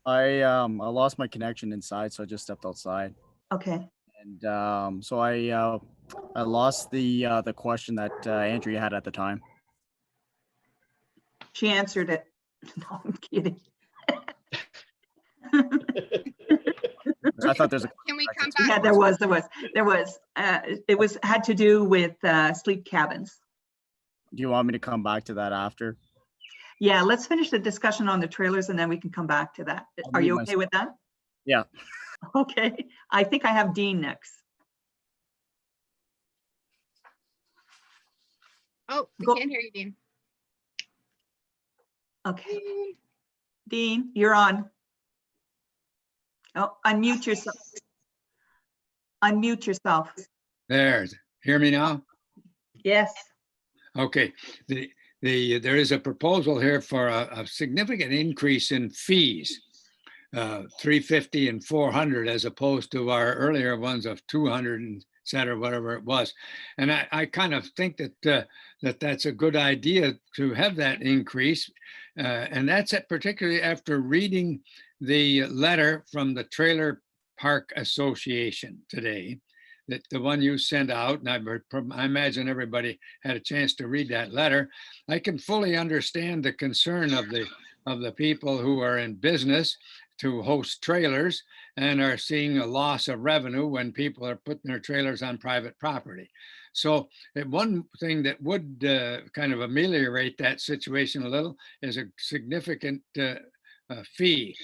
I lost my connection inside, so I just stepped outside. Okay. And so I lost the question that Andrea had at the time. She answered it. No, I'm kidding. I thought there's a. Can we come back? Yeah, there was. It had to do with sleep cabins. Do you want me to come back to that after? Yeah, let's finish the discussion on the trailers and then we can come back to that. Are you okay with that? Yeah. Okay. I think I have Dean next. Oh, we Go- can't hear you, Dean. Okay. Dean, you're on. Oh, unmute yourself. Unmute yourself. There, hear me now? Yes. Okay, there is a proposal here for a significant increase in fees. 350 and 400 as opposed to our earlier ones of 200 and set or whatever it was. And I kind of think that that's a good idea to have that increase. And that's particularly after reading the letter from the Trailer Park Association today, that the one you sent out, and I imagine everybody had a chance to read that letter. I can fully understand the concern of the people who are in business to host trailers and are seeing a loss of revenue when people are putting their trailers on private property. So one thing that would kind of ameliorate that situation a little is a significant fee,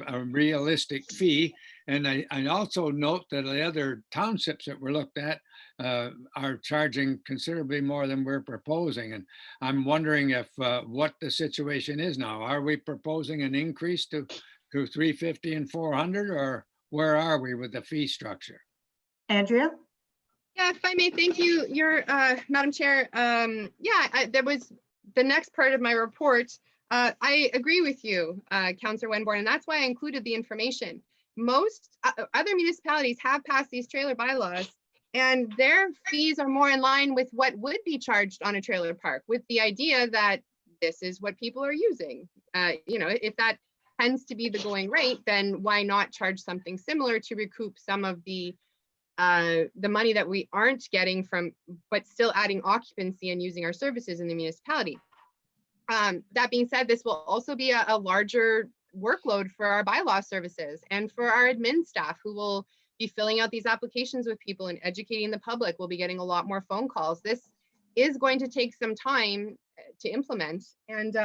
a realistic fee. And I also note that the other townships that were looked at are charging considerably more than we're proposing. And I'm wondering if what the situation is now. Are we proposing an increase to 350 and 400, or where are we with the fee structure? Andrea? Yeah, if I may, thank you, Madam Chair. That was the next part of my report. I agree with you, Councillor Wenborn, and that's why I included the information. Most other municipalities have passed these trailer bylaws, and their fees are more in line with what would be charged on a trailer park, with the idea that this is what people are using. If that tends to be the going rate, then why not charge something similar to recoup some of the money that we aren't getting from, but still adding occupancy and using our services in the municipality. That being said, this will also be a larger workload for our bylaw services and for our admin staff, who will be filling out these applications with people and educating the public. We'll be getting a lot more phone calls. This is going to take some time to implement. And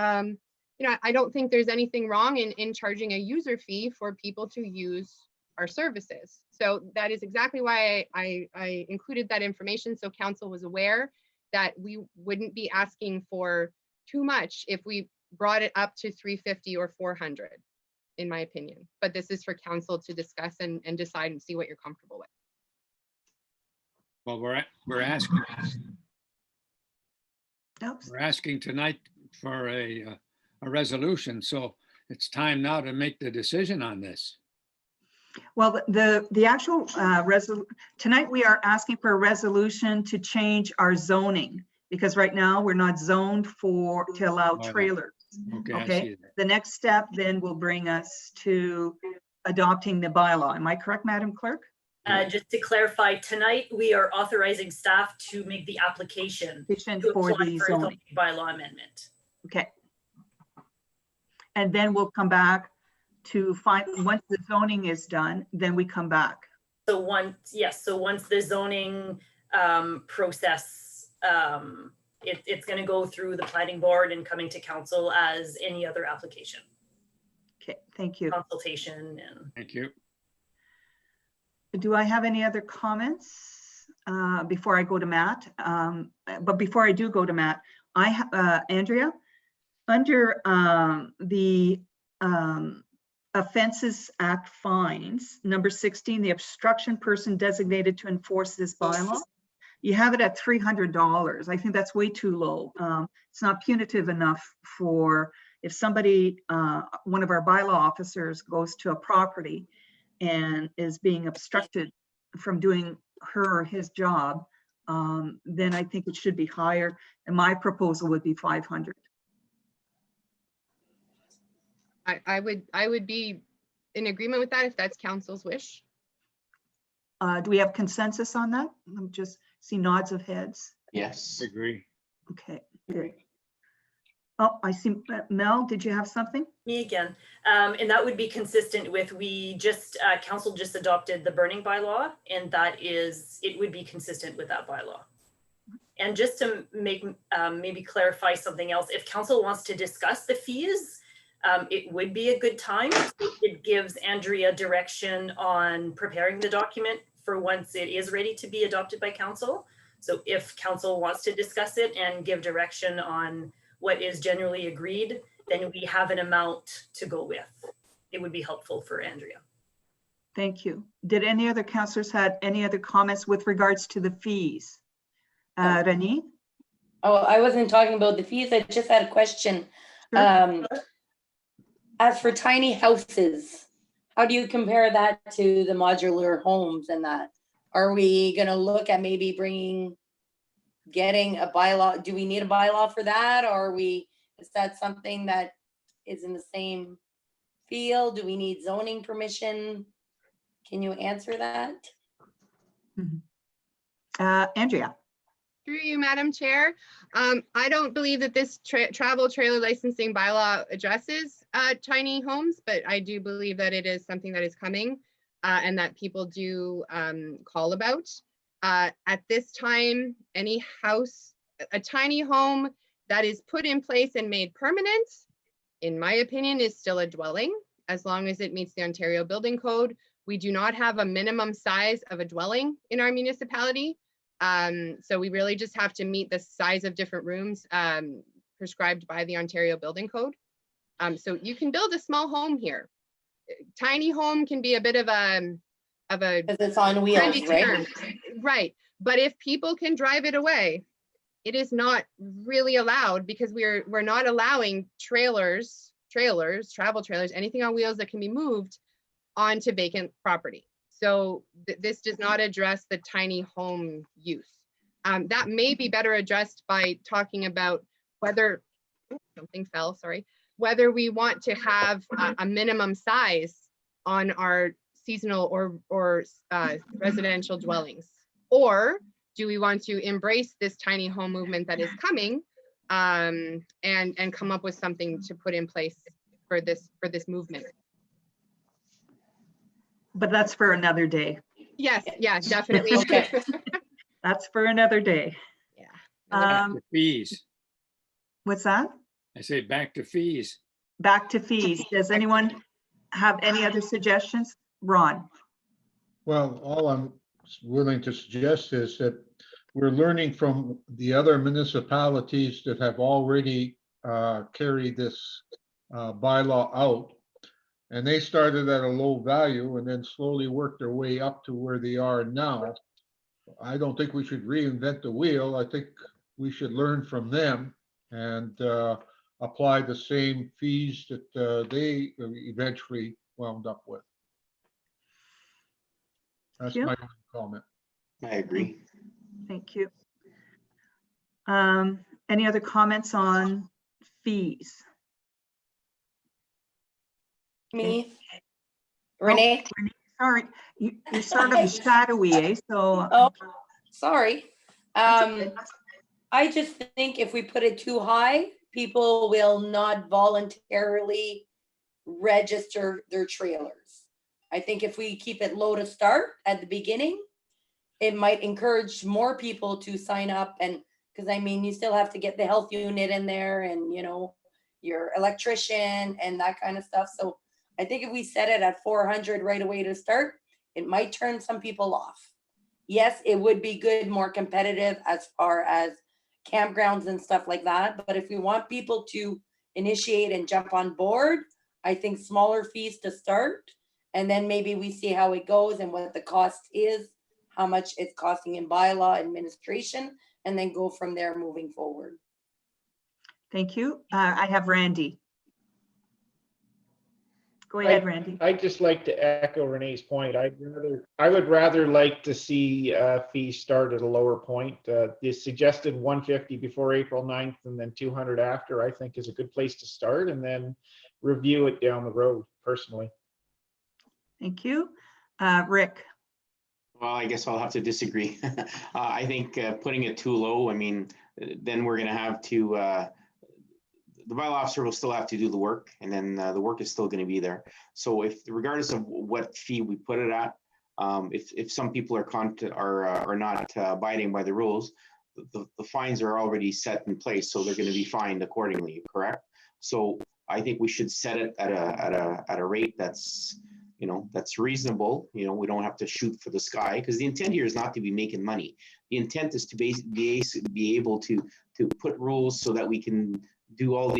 I don't think there's anything wrong in charging a user fee for people to use our services. So that is exactly why I included that information, so council was aware that we wouldn't be asking for too much if we brought it up to 350 or 400, in my opinion. But this is for council to discuss and decide and see what you're comfortable with. Well, we're asking tonight for a resolution, so it's time now to make the decision on this. Well, the actual tonight we are asking for a resolution to change our zoning, because right now we're not zoned to allow trailers. Okay. I Okay. see that. The next step then will bring us to adopting the bylaw. Am I correct, Madam Clerk? Just to clarify, tonight we are authorizing staff to make the application to For apply the for a zoning. bylaw amendment. Okay. And then we'll come back to find, once the zoning is done, then we come back. So once the zoning process, it's going to go through the planning board and coming to council as any other application. Okay, thank you. Consultation and. Thank you. Do I have any other comments before I go to Matt? But before I do go to Matt, Andrea, under the Offenses Act fines, number 16, the obstruction person designated to enforce this bylaw, you have it at $300. I think that's way too low. It's not punitive enough for if somebody, one of our bylaw officers goes to a property and is being obstructed from doing her or his job, then I think it should be higher. And my proposal would be 500. I would be in agreement with that if that's council's wish. Do we have consensus on that? I just see nods of heads. Yes. Agree. Okay, good. Oh, I see. Mel, did you have something? Me again. And that would be consistent with, council just adopted the burning bylaw, and it would be consistent with that bylaw. And just to make, maybe clarify something else, if council wants to discuss the fees, it would be a good time. It gives Andrea direction on preparing the document for once it is ready to be adopted by council. So if council wants to discuss it and give direction on what is generally agreed, then we have an amount to go with. It would be helpful for Andrea. Thank you. Did any other councillors have any other comments with regards to the fees? Rani? Oh, I wasn't talking about the fees. I just had a question. Sure. As for tiny houses, how do you compare that to the modular homes and that? Are we gonna look at maybe getting a bylaw? Do we need a bylaw for that? Or is that something that is in the same field? Do we need zoning permission? Can you answer that? Andrea. Through you, Madam Chair. I don't believe that this travel trailer licensing bylaw addresses tiny homes, but I do believe that it is something that is coming and that people do call about. At this time, any house, a tiny home that is put in place and made permanent, in my opinion, is still a dwelling, as long as it meets the Ontario Building Code. We do not have a minimum size of a dwelling in our municipality. So we really just have to meet the size of different rooms prescribed by the Ontario Building Code. So you can build a small home here. Tiny home can be a bit of a Because it's on wheels, trendy right? term. Right. But if people can drive it away, it is not really allowed, because we're not allowing trailers, travel trailers, anything on wheels that can be moved onto vacant property. So this does not address the tiny home use. That may be better addressed by talking about whether, something fell, sorry, whether we want to have a minimum size on our seasonal or residential dwellings, or do we want to embrace this tiny home movement that is coming and come up with something to put in place for this movement? But that's for another day. Yes, yeah, definitely. Okay. That's for another day. Yeah. Back to fees. What's that? I say back to fees. Back to fees. Does anyone have any other suggestions? Ron? Well, all I'm willing to suggest is that we're learning from the other municipalities that have already carried this bylaw out. And they started at a low value and then slowly worked their way up to where they are now. I don't think we should reinvent the wheel. I think we should learn from them and apply the same fees that they eventually wound up with. That's Thank you. my only comment. I agree. Thank you. Any other comments on fees? Me? Renee? Renee, sorry, you're sort of shadowy, eh? So. Oh, sorry. That's okay. I just think if we put it too high, people will not voluntarily register their trailers. I think if we keep it low to start at the beginning, it might encourage more people to sign up. And because I mean, you still have to get the health unit in there and, you know, your electrician and that kind of stuff. So I think if we set it at 400 right away to start, it might turn some people off. Yes, it would be good, more competitive as far as campgrounds and stuff like that. But if we want people to initiate and jump on board, I think smaller fees to start. And then maybe we see how it goes and what the cost is, how much it's costing in bylaw administration, and then go from there moving forward. Thank you. I have Randy. Go ahead, Randy. I'd just like to echo Renee's point. I would rather like to see fees start at a lower point. The suggested 150 before April 9th and then 200 after, I think is a good place to start, and then review it down the road personally. Thank you. Rick? Well, I guess I'll have to disagree. I think putting it too low, I mean, then we're going to have to, the bylaw officer will still have to do the work, and then the work is still going to be there. So if, regardless of what fee we put it at, if some people are not abiding by the rules, the fines are already set in place, so they're going to be fined accordingly, correct? So I think we should set it at a rate that's, you know, that's reasonable. You know, we don't have to shoot for the sky, because the intent here is not to be making money. The intent is to be able to put rules so that we can do all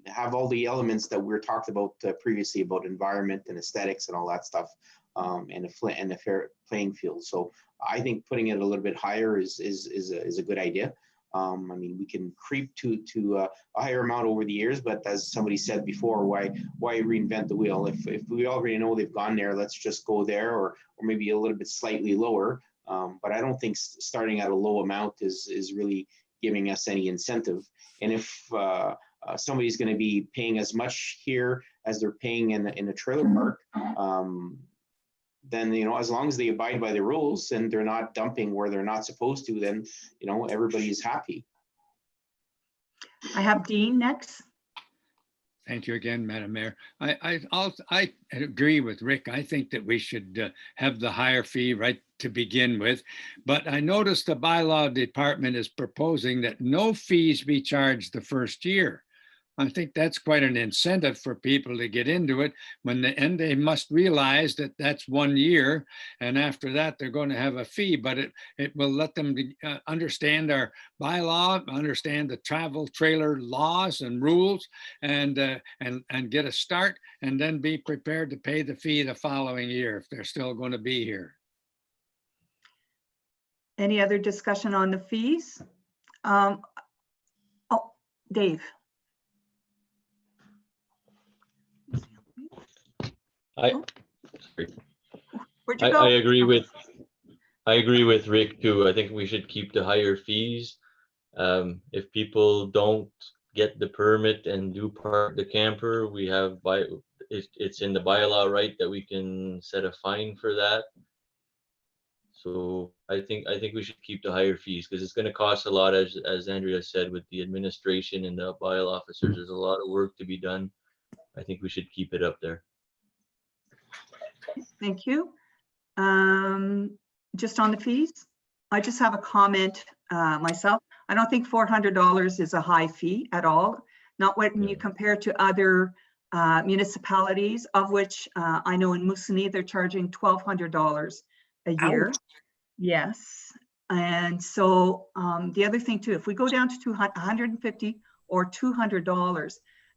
have all the elements that we were talked about previously about environment and aesthetics and all that stuff, and a fair playing field. So I think putting it a little bit higher is a good idea. I mean, we can creep to a higher amount over the years, but as somebody said before, why reinvent the wheel? If we already know they've gone there, let's just go there, or maybe a little bit slightly lower. But I don't think starting at a low amount is really giving us any incentive. And if somebody's going to be paying as much here as they're paying in a trailer park, then, as long as they abide by the rules and they're not dumping where they're not supposed to, then, everybody's happy. I have Dean next. Thank you again, Madam Mayor. I agree with Rick. I think that we should have the higher fee right to begin with. But I noticed the bylaw department is proposing that no fees be charged the first year. I think that's quite an incentive for people to get into it and they must realize that that's 1 year. And after that, they're going to have a fee, but it will let them understand our bylaw, understand the travel trailer laws and rules, and get a start, and then be prepared to pay the fee the following year if they're still going to be here. Any other discussion on the fees? Dave. Where'd you go? I agree with Rick too. I think we should keep the higher fees. If people don't get the permit and do park the camper, we have it's in the bylaw, right, that we can set a fine for that. So I think we should keep the higher fees because it's going to cost a lot, as Andrea said, with the administration and the bylaw officers. There's a lot of work to be done. I think we should keep it up there. Thank you. Just on the fees, I just have a comment myself. I don't think $400 is a high fee at all. Not when you compare to other municipalities, of which I know in Moosonee they're charging $1,200 a year. Ouch. Yes. And so the other thing too, if we go down to $150 or $200,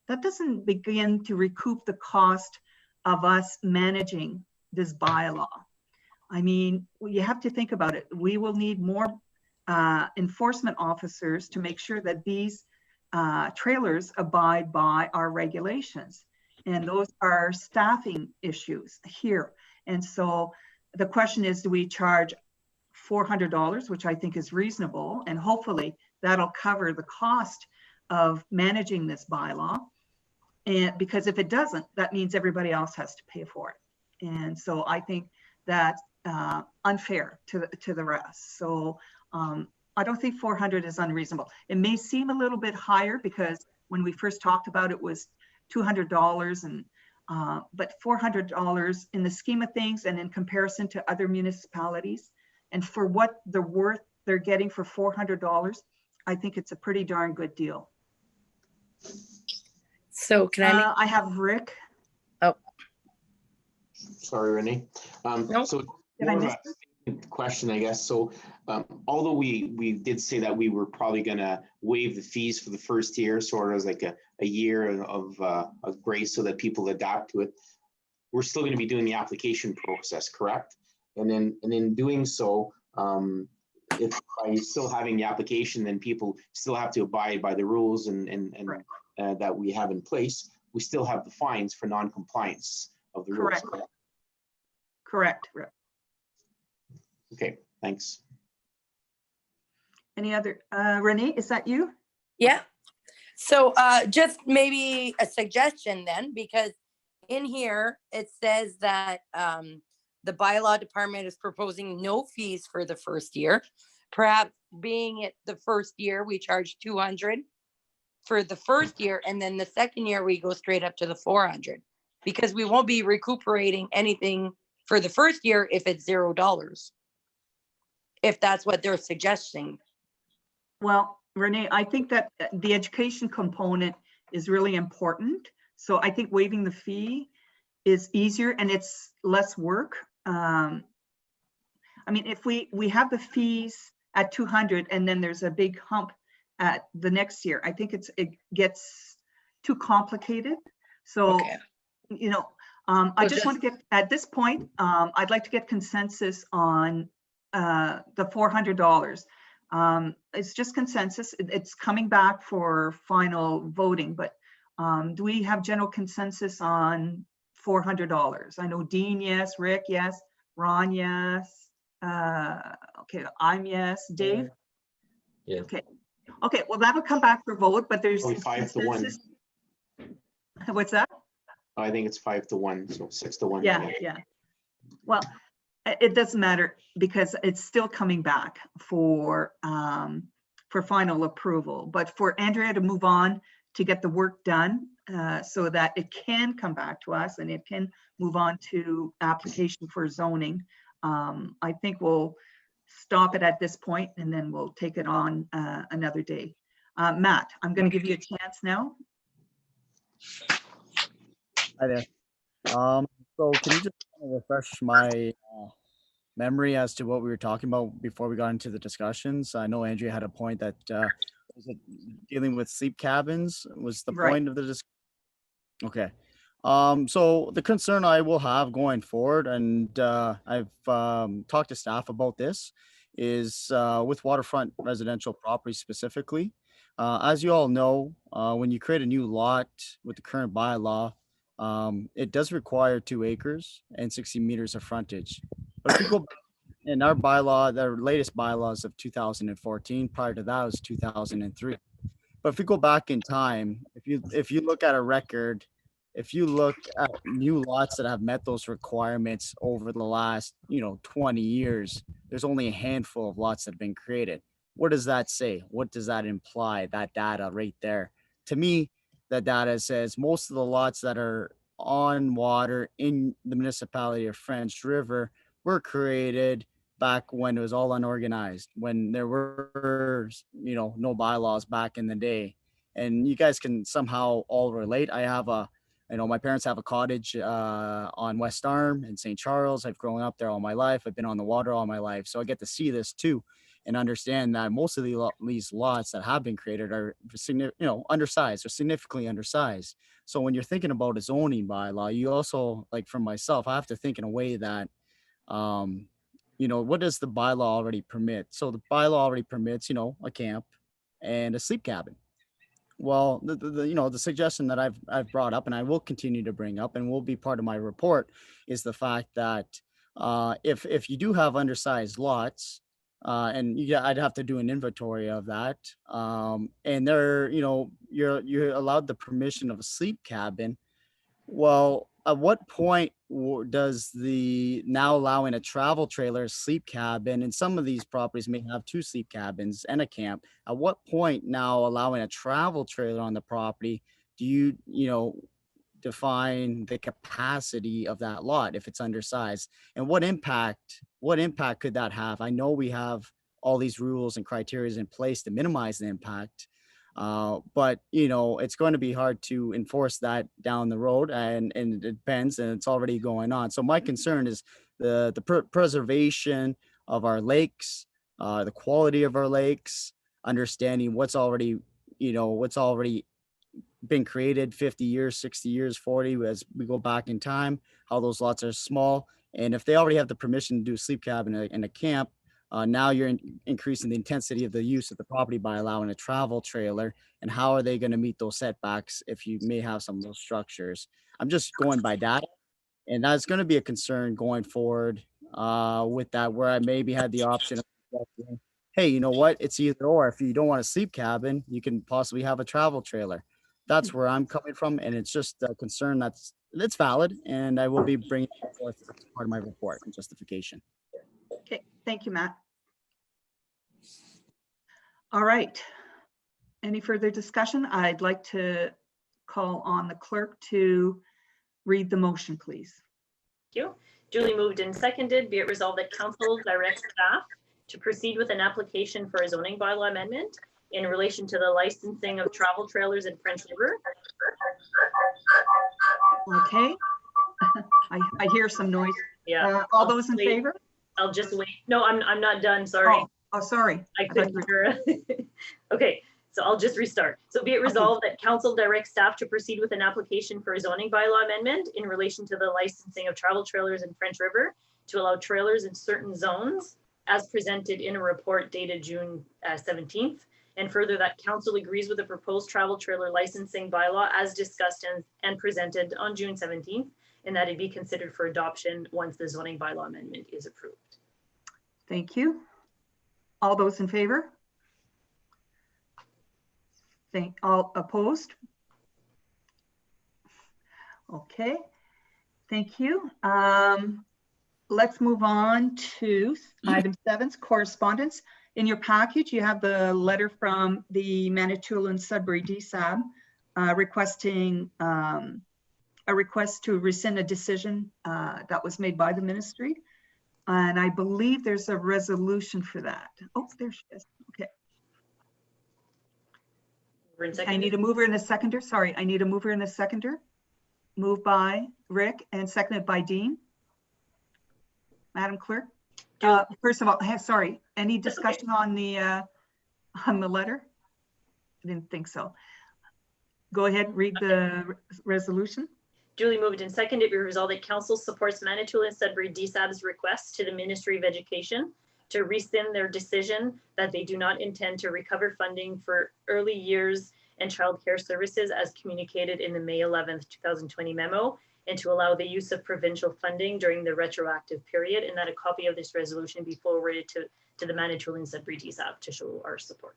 that doesn't begin to recoup the cost of us managing this bylaw. I mean, you have to think about it. We will need more enforcement officers to make sure that these trailers abide by our regulations. And those are staffing issues here. And so the question is, do we charge $400, which I think is reasonable, and hopefully that'll cover the cost of managing this bylaw. And because if it doesn't, that means everybody else has to pay for it. And so I think that's unfair to the rest. So I don't think 400 is unreasonable. It may seem a little bit higher because when we first talked about it was $200, and but $400 in the scheme of things and in comparison to other municipalities, and for what they're getting for $400, I think it's a pretty darn good deal. So can I? I have Rick. Oh, sorry, Renee. Nope. So Did I miss question, I guess. So although we did say that we were probably going to waive the fees for the first year, sort of as like a year of grace so that people adapt to it, we're still going to be doing the application process, correct? And in doing so, if by still having the application, then people still have to abide by the rules and that we have in place. We still have the fines for non-compliance of the rules. Correct. Okay, thanks. Any other, Renee, is that you? yeah. So just maybe a suggestion then, because in here it says that the bylaw department is proposing no fees for the first year. Perhaps being it the first year, we charge 200 for the first year, and then the second year we go straight up to the 400, because we won't be recuperating anything for the first year if it's $0, if that's what they're suggesting. Well, Renee, I think that the education component is really important. So I think waiving the fee is easier and it's less work. I mean, if we have the fees at 200 and then there's a big hump at the next year, I think it gets too complicated. So, Okay. you know, I just want to get, at this point, I'd like to get consensus on the $400. It's just consensus. It's coming back for final voting, but do we have general consensus on $400? I know Dean, yes. Rick, yes. Ron, yes. Okay, I'm yes. Dave? Yes. Okay. Okay, well, that'll come back for vote, but there's Probably 5-1. consensus. What's that? I think it's 5-1, so 6-1. Yeah, yeah. Well, it doesn't matter because it's still coming back for final approval. But for Andrea to move on to get the work done so that it can come back to us and it can move on to application for zoning, I think we'll stop it at this point and then we'll take it on another day. Matt, I'm going to give you a chance now. Hi there. So can you just refresh my memory as to what we were talking about before we got into the discussions? I know Andrea had a point that was it dealing with sleep cabins was the Right. point of the discussion. Okay. So the concern I will have going forward, and I've talked to staff about this, is with waterfront residential properties specifically. As you all know, when you create a new lot with the current bylaw, it does require 2 acres and 60 meters of frontage. But if you go in our bylaw, the latest bylaws of 2014, prior to that was 2003. But if we go back in time, if you look at a record, if you look at new lots that have met those requirements over the last 20 years, there's only a handful of lots that have been created. What does that say? What does that imply? That data right there. To me, that data says most of the lots that are on water in the municipality of French River were created back when it was all unorganized, when there were no bylaws back in the day. And you guys can somehow all relate. My parents have a cottage on West Arm in St. Charles. I've grown up there all my life. I've been on the water all my life. So I get to see this too and understand that most of these lots that have been created are undersized or significantly undersized. So when you're thinking about a zoning bylaw, you also, like for myself, I have to think in a way that, what does the bylaw already permit? So the bylaw already permits, a camp and a sleep cabin. Well, the suggestion that I've brought up and I will continue to bring up and will be part of my report is the fact that if you do have undersized lots, I'd have to do an inventory of that, and you're allowed the permission of a sleep cabin. Well, at what point does the now allowing a travel trailer, sleep cabin, and some of these properties may have 2 sleep cabins and a camp. At what point now allowing a travel trailer on the property, do you define the capacity of that lot if it's undersized? And what impact could that have? I know we have all these rules and criteria in place to minimize the impact. But it's going to be hard to enforce that down the road, and it depends, and it's already going on. So my concern is the preservation of our lakes, the quality of our lakes, understanding what's already been created 50 years, 60 years, 40 as we go back in time, how those lots are small, and if they already have the permission to do a sleep cabin and a camp. Now you're increasing the intensity of the use of the property by allowing a travel trailer. And how are they going to meet those setbacks if you may have some of those structures? I'm just going by data. And that's going to be a concern going forward with that, where I maybe had the option of, hey, you know what? It's either or. If you don't want a sleep cabin, you can possibly have a travel trailer. That's where I'm coming from. And it's just a concern that's valid. And I will be bringing it forth as part of my report and justification. Okay, thank you, Matt. All right. Any further discussion? I'd like to call on the clerk to read the motion, please. Thank you. Duly moved and seconded. Be it resolved that council directs staff to proceed with an application for a zoning bylaw amendment in relation to the licensing of travel trailers in French River. Okay. I hear some noise. Yeah. All those in favor? I'll just wait. No, I'm not done. Sorry. Oh, sorry. I couldn't hear. Okay, so I'll just restart. So be it resolved that council directs staff to proceed with an application for a zoning bylaw amendment in relation to the licensing of travel trailers in French River to allow trailers in certain zones as presented in a report dated June 17th. And further, that council agrees with the proposed travel trailer licensing bylaw as discussed and presented on June 17th, and that it be considered for adoption once the zoning bylaw amendment is approved. Thank you. All those in favor? All opposed? Okay, thank you. Let's move on to item 7, correspondence. In your package, you have the letter from the Manitoulin Sudbury DSAB requesting a request to rescind a decision that was made by the ministry. And I believe there's a resolution for that. Oh, there she is. Okay. I need a mover and a seconder. Sorry, I need a mover and a seconder. Moved by Rick and seconded by Dean. Madam Clerk. First of all, sorry, any discussion on the letter? I didn't think so. Go ahead, read the resolution. Duly moved and seconded, be resolved that council supports Manitoulin Sudbury DSAB's request to the Ministry of Education to rescind their decision that they do not intend to recover funding for early years and childcare services as communicated in the May 11th, 2020 memo, and to allow the use of provincial funding during the retroactive period, and that a copy of this resolution be forwarded to the Manitoulin Sudbury DSAB to show our support.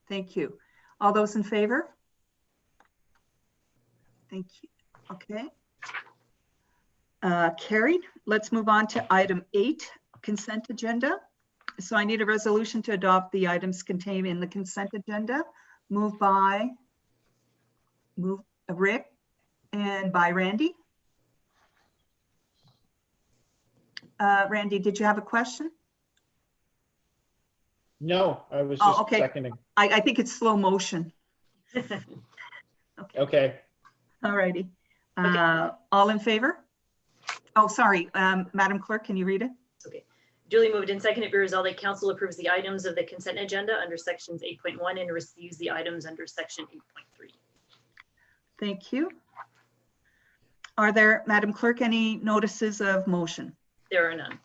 Thank you. All those in favor? Thank you. Okay. Carried. Let's move on to item 8, consent agenda. So I need a resolution to adopt the items contained in the consent agenda. Moved by Rick and by Randy. Randy, did you have a question? No, I was just okay. seconding. I think it's slow motion. Okay. All righty. All in favor? Oh, sorry, Madam Clerk, can you read it? Okay. Duly moved and seconded, be resolved that council approves the items of the consent agenda under sections 8.1 and receives the items under section 8.3. Thank you. Are there, Madam Clerk, any notices of motion? There are none.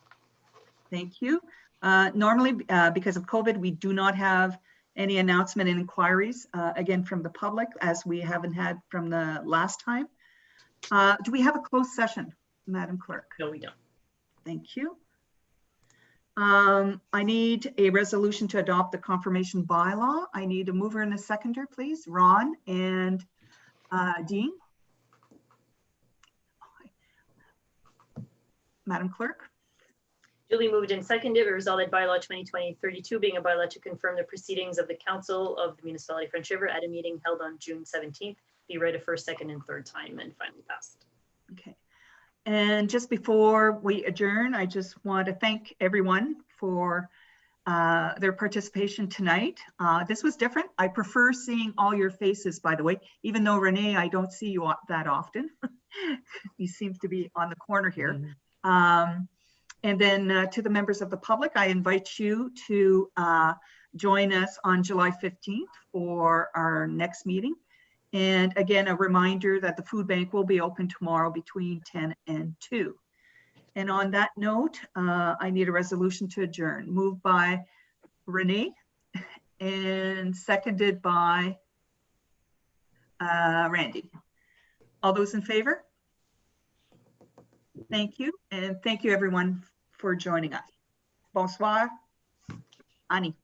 Thank you. Normally, because of COVID, we do not have any announcement and inquiries, again, from the public, as we haven't had from the last time. Do we have a closed session, Madam Clerk? No, we don't. Thank you. I need a resolution to adopt the confirmation bylaw. I need a mover and a seconder, please. Ron and Dean. Madam Clerk. Duly moved and seconded, be resolved that bylaw 2020-32 being a bylaw to confirm the proceedings of the Council of the Municipality of French River at a meeting held on June 17th, be read a first, second, and third time and finally passed. Okay. And just before we adjourn, I just want to thank everyone for their participation tonight. This was different. I prefer seeing all your faces, by the way, even though Renee, I don't see you that often. You seem to be on the corner here. And then to the members of the public, I invite you to join us on July 15th for our next meeting. And again, a reminder that the food bank will be open tomorrow between 10 and 2. And on that note, I need a resolution to adjourn. Moved by Renee and seconded by Randy. All those in favor? Thank you. And thank you everyone for joining us. Bonsoir. Annie.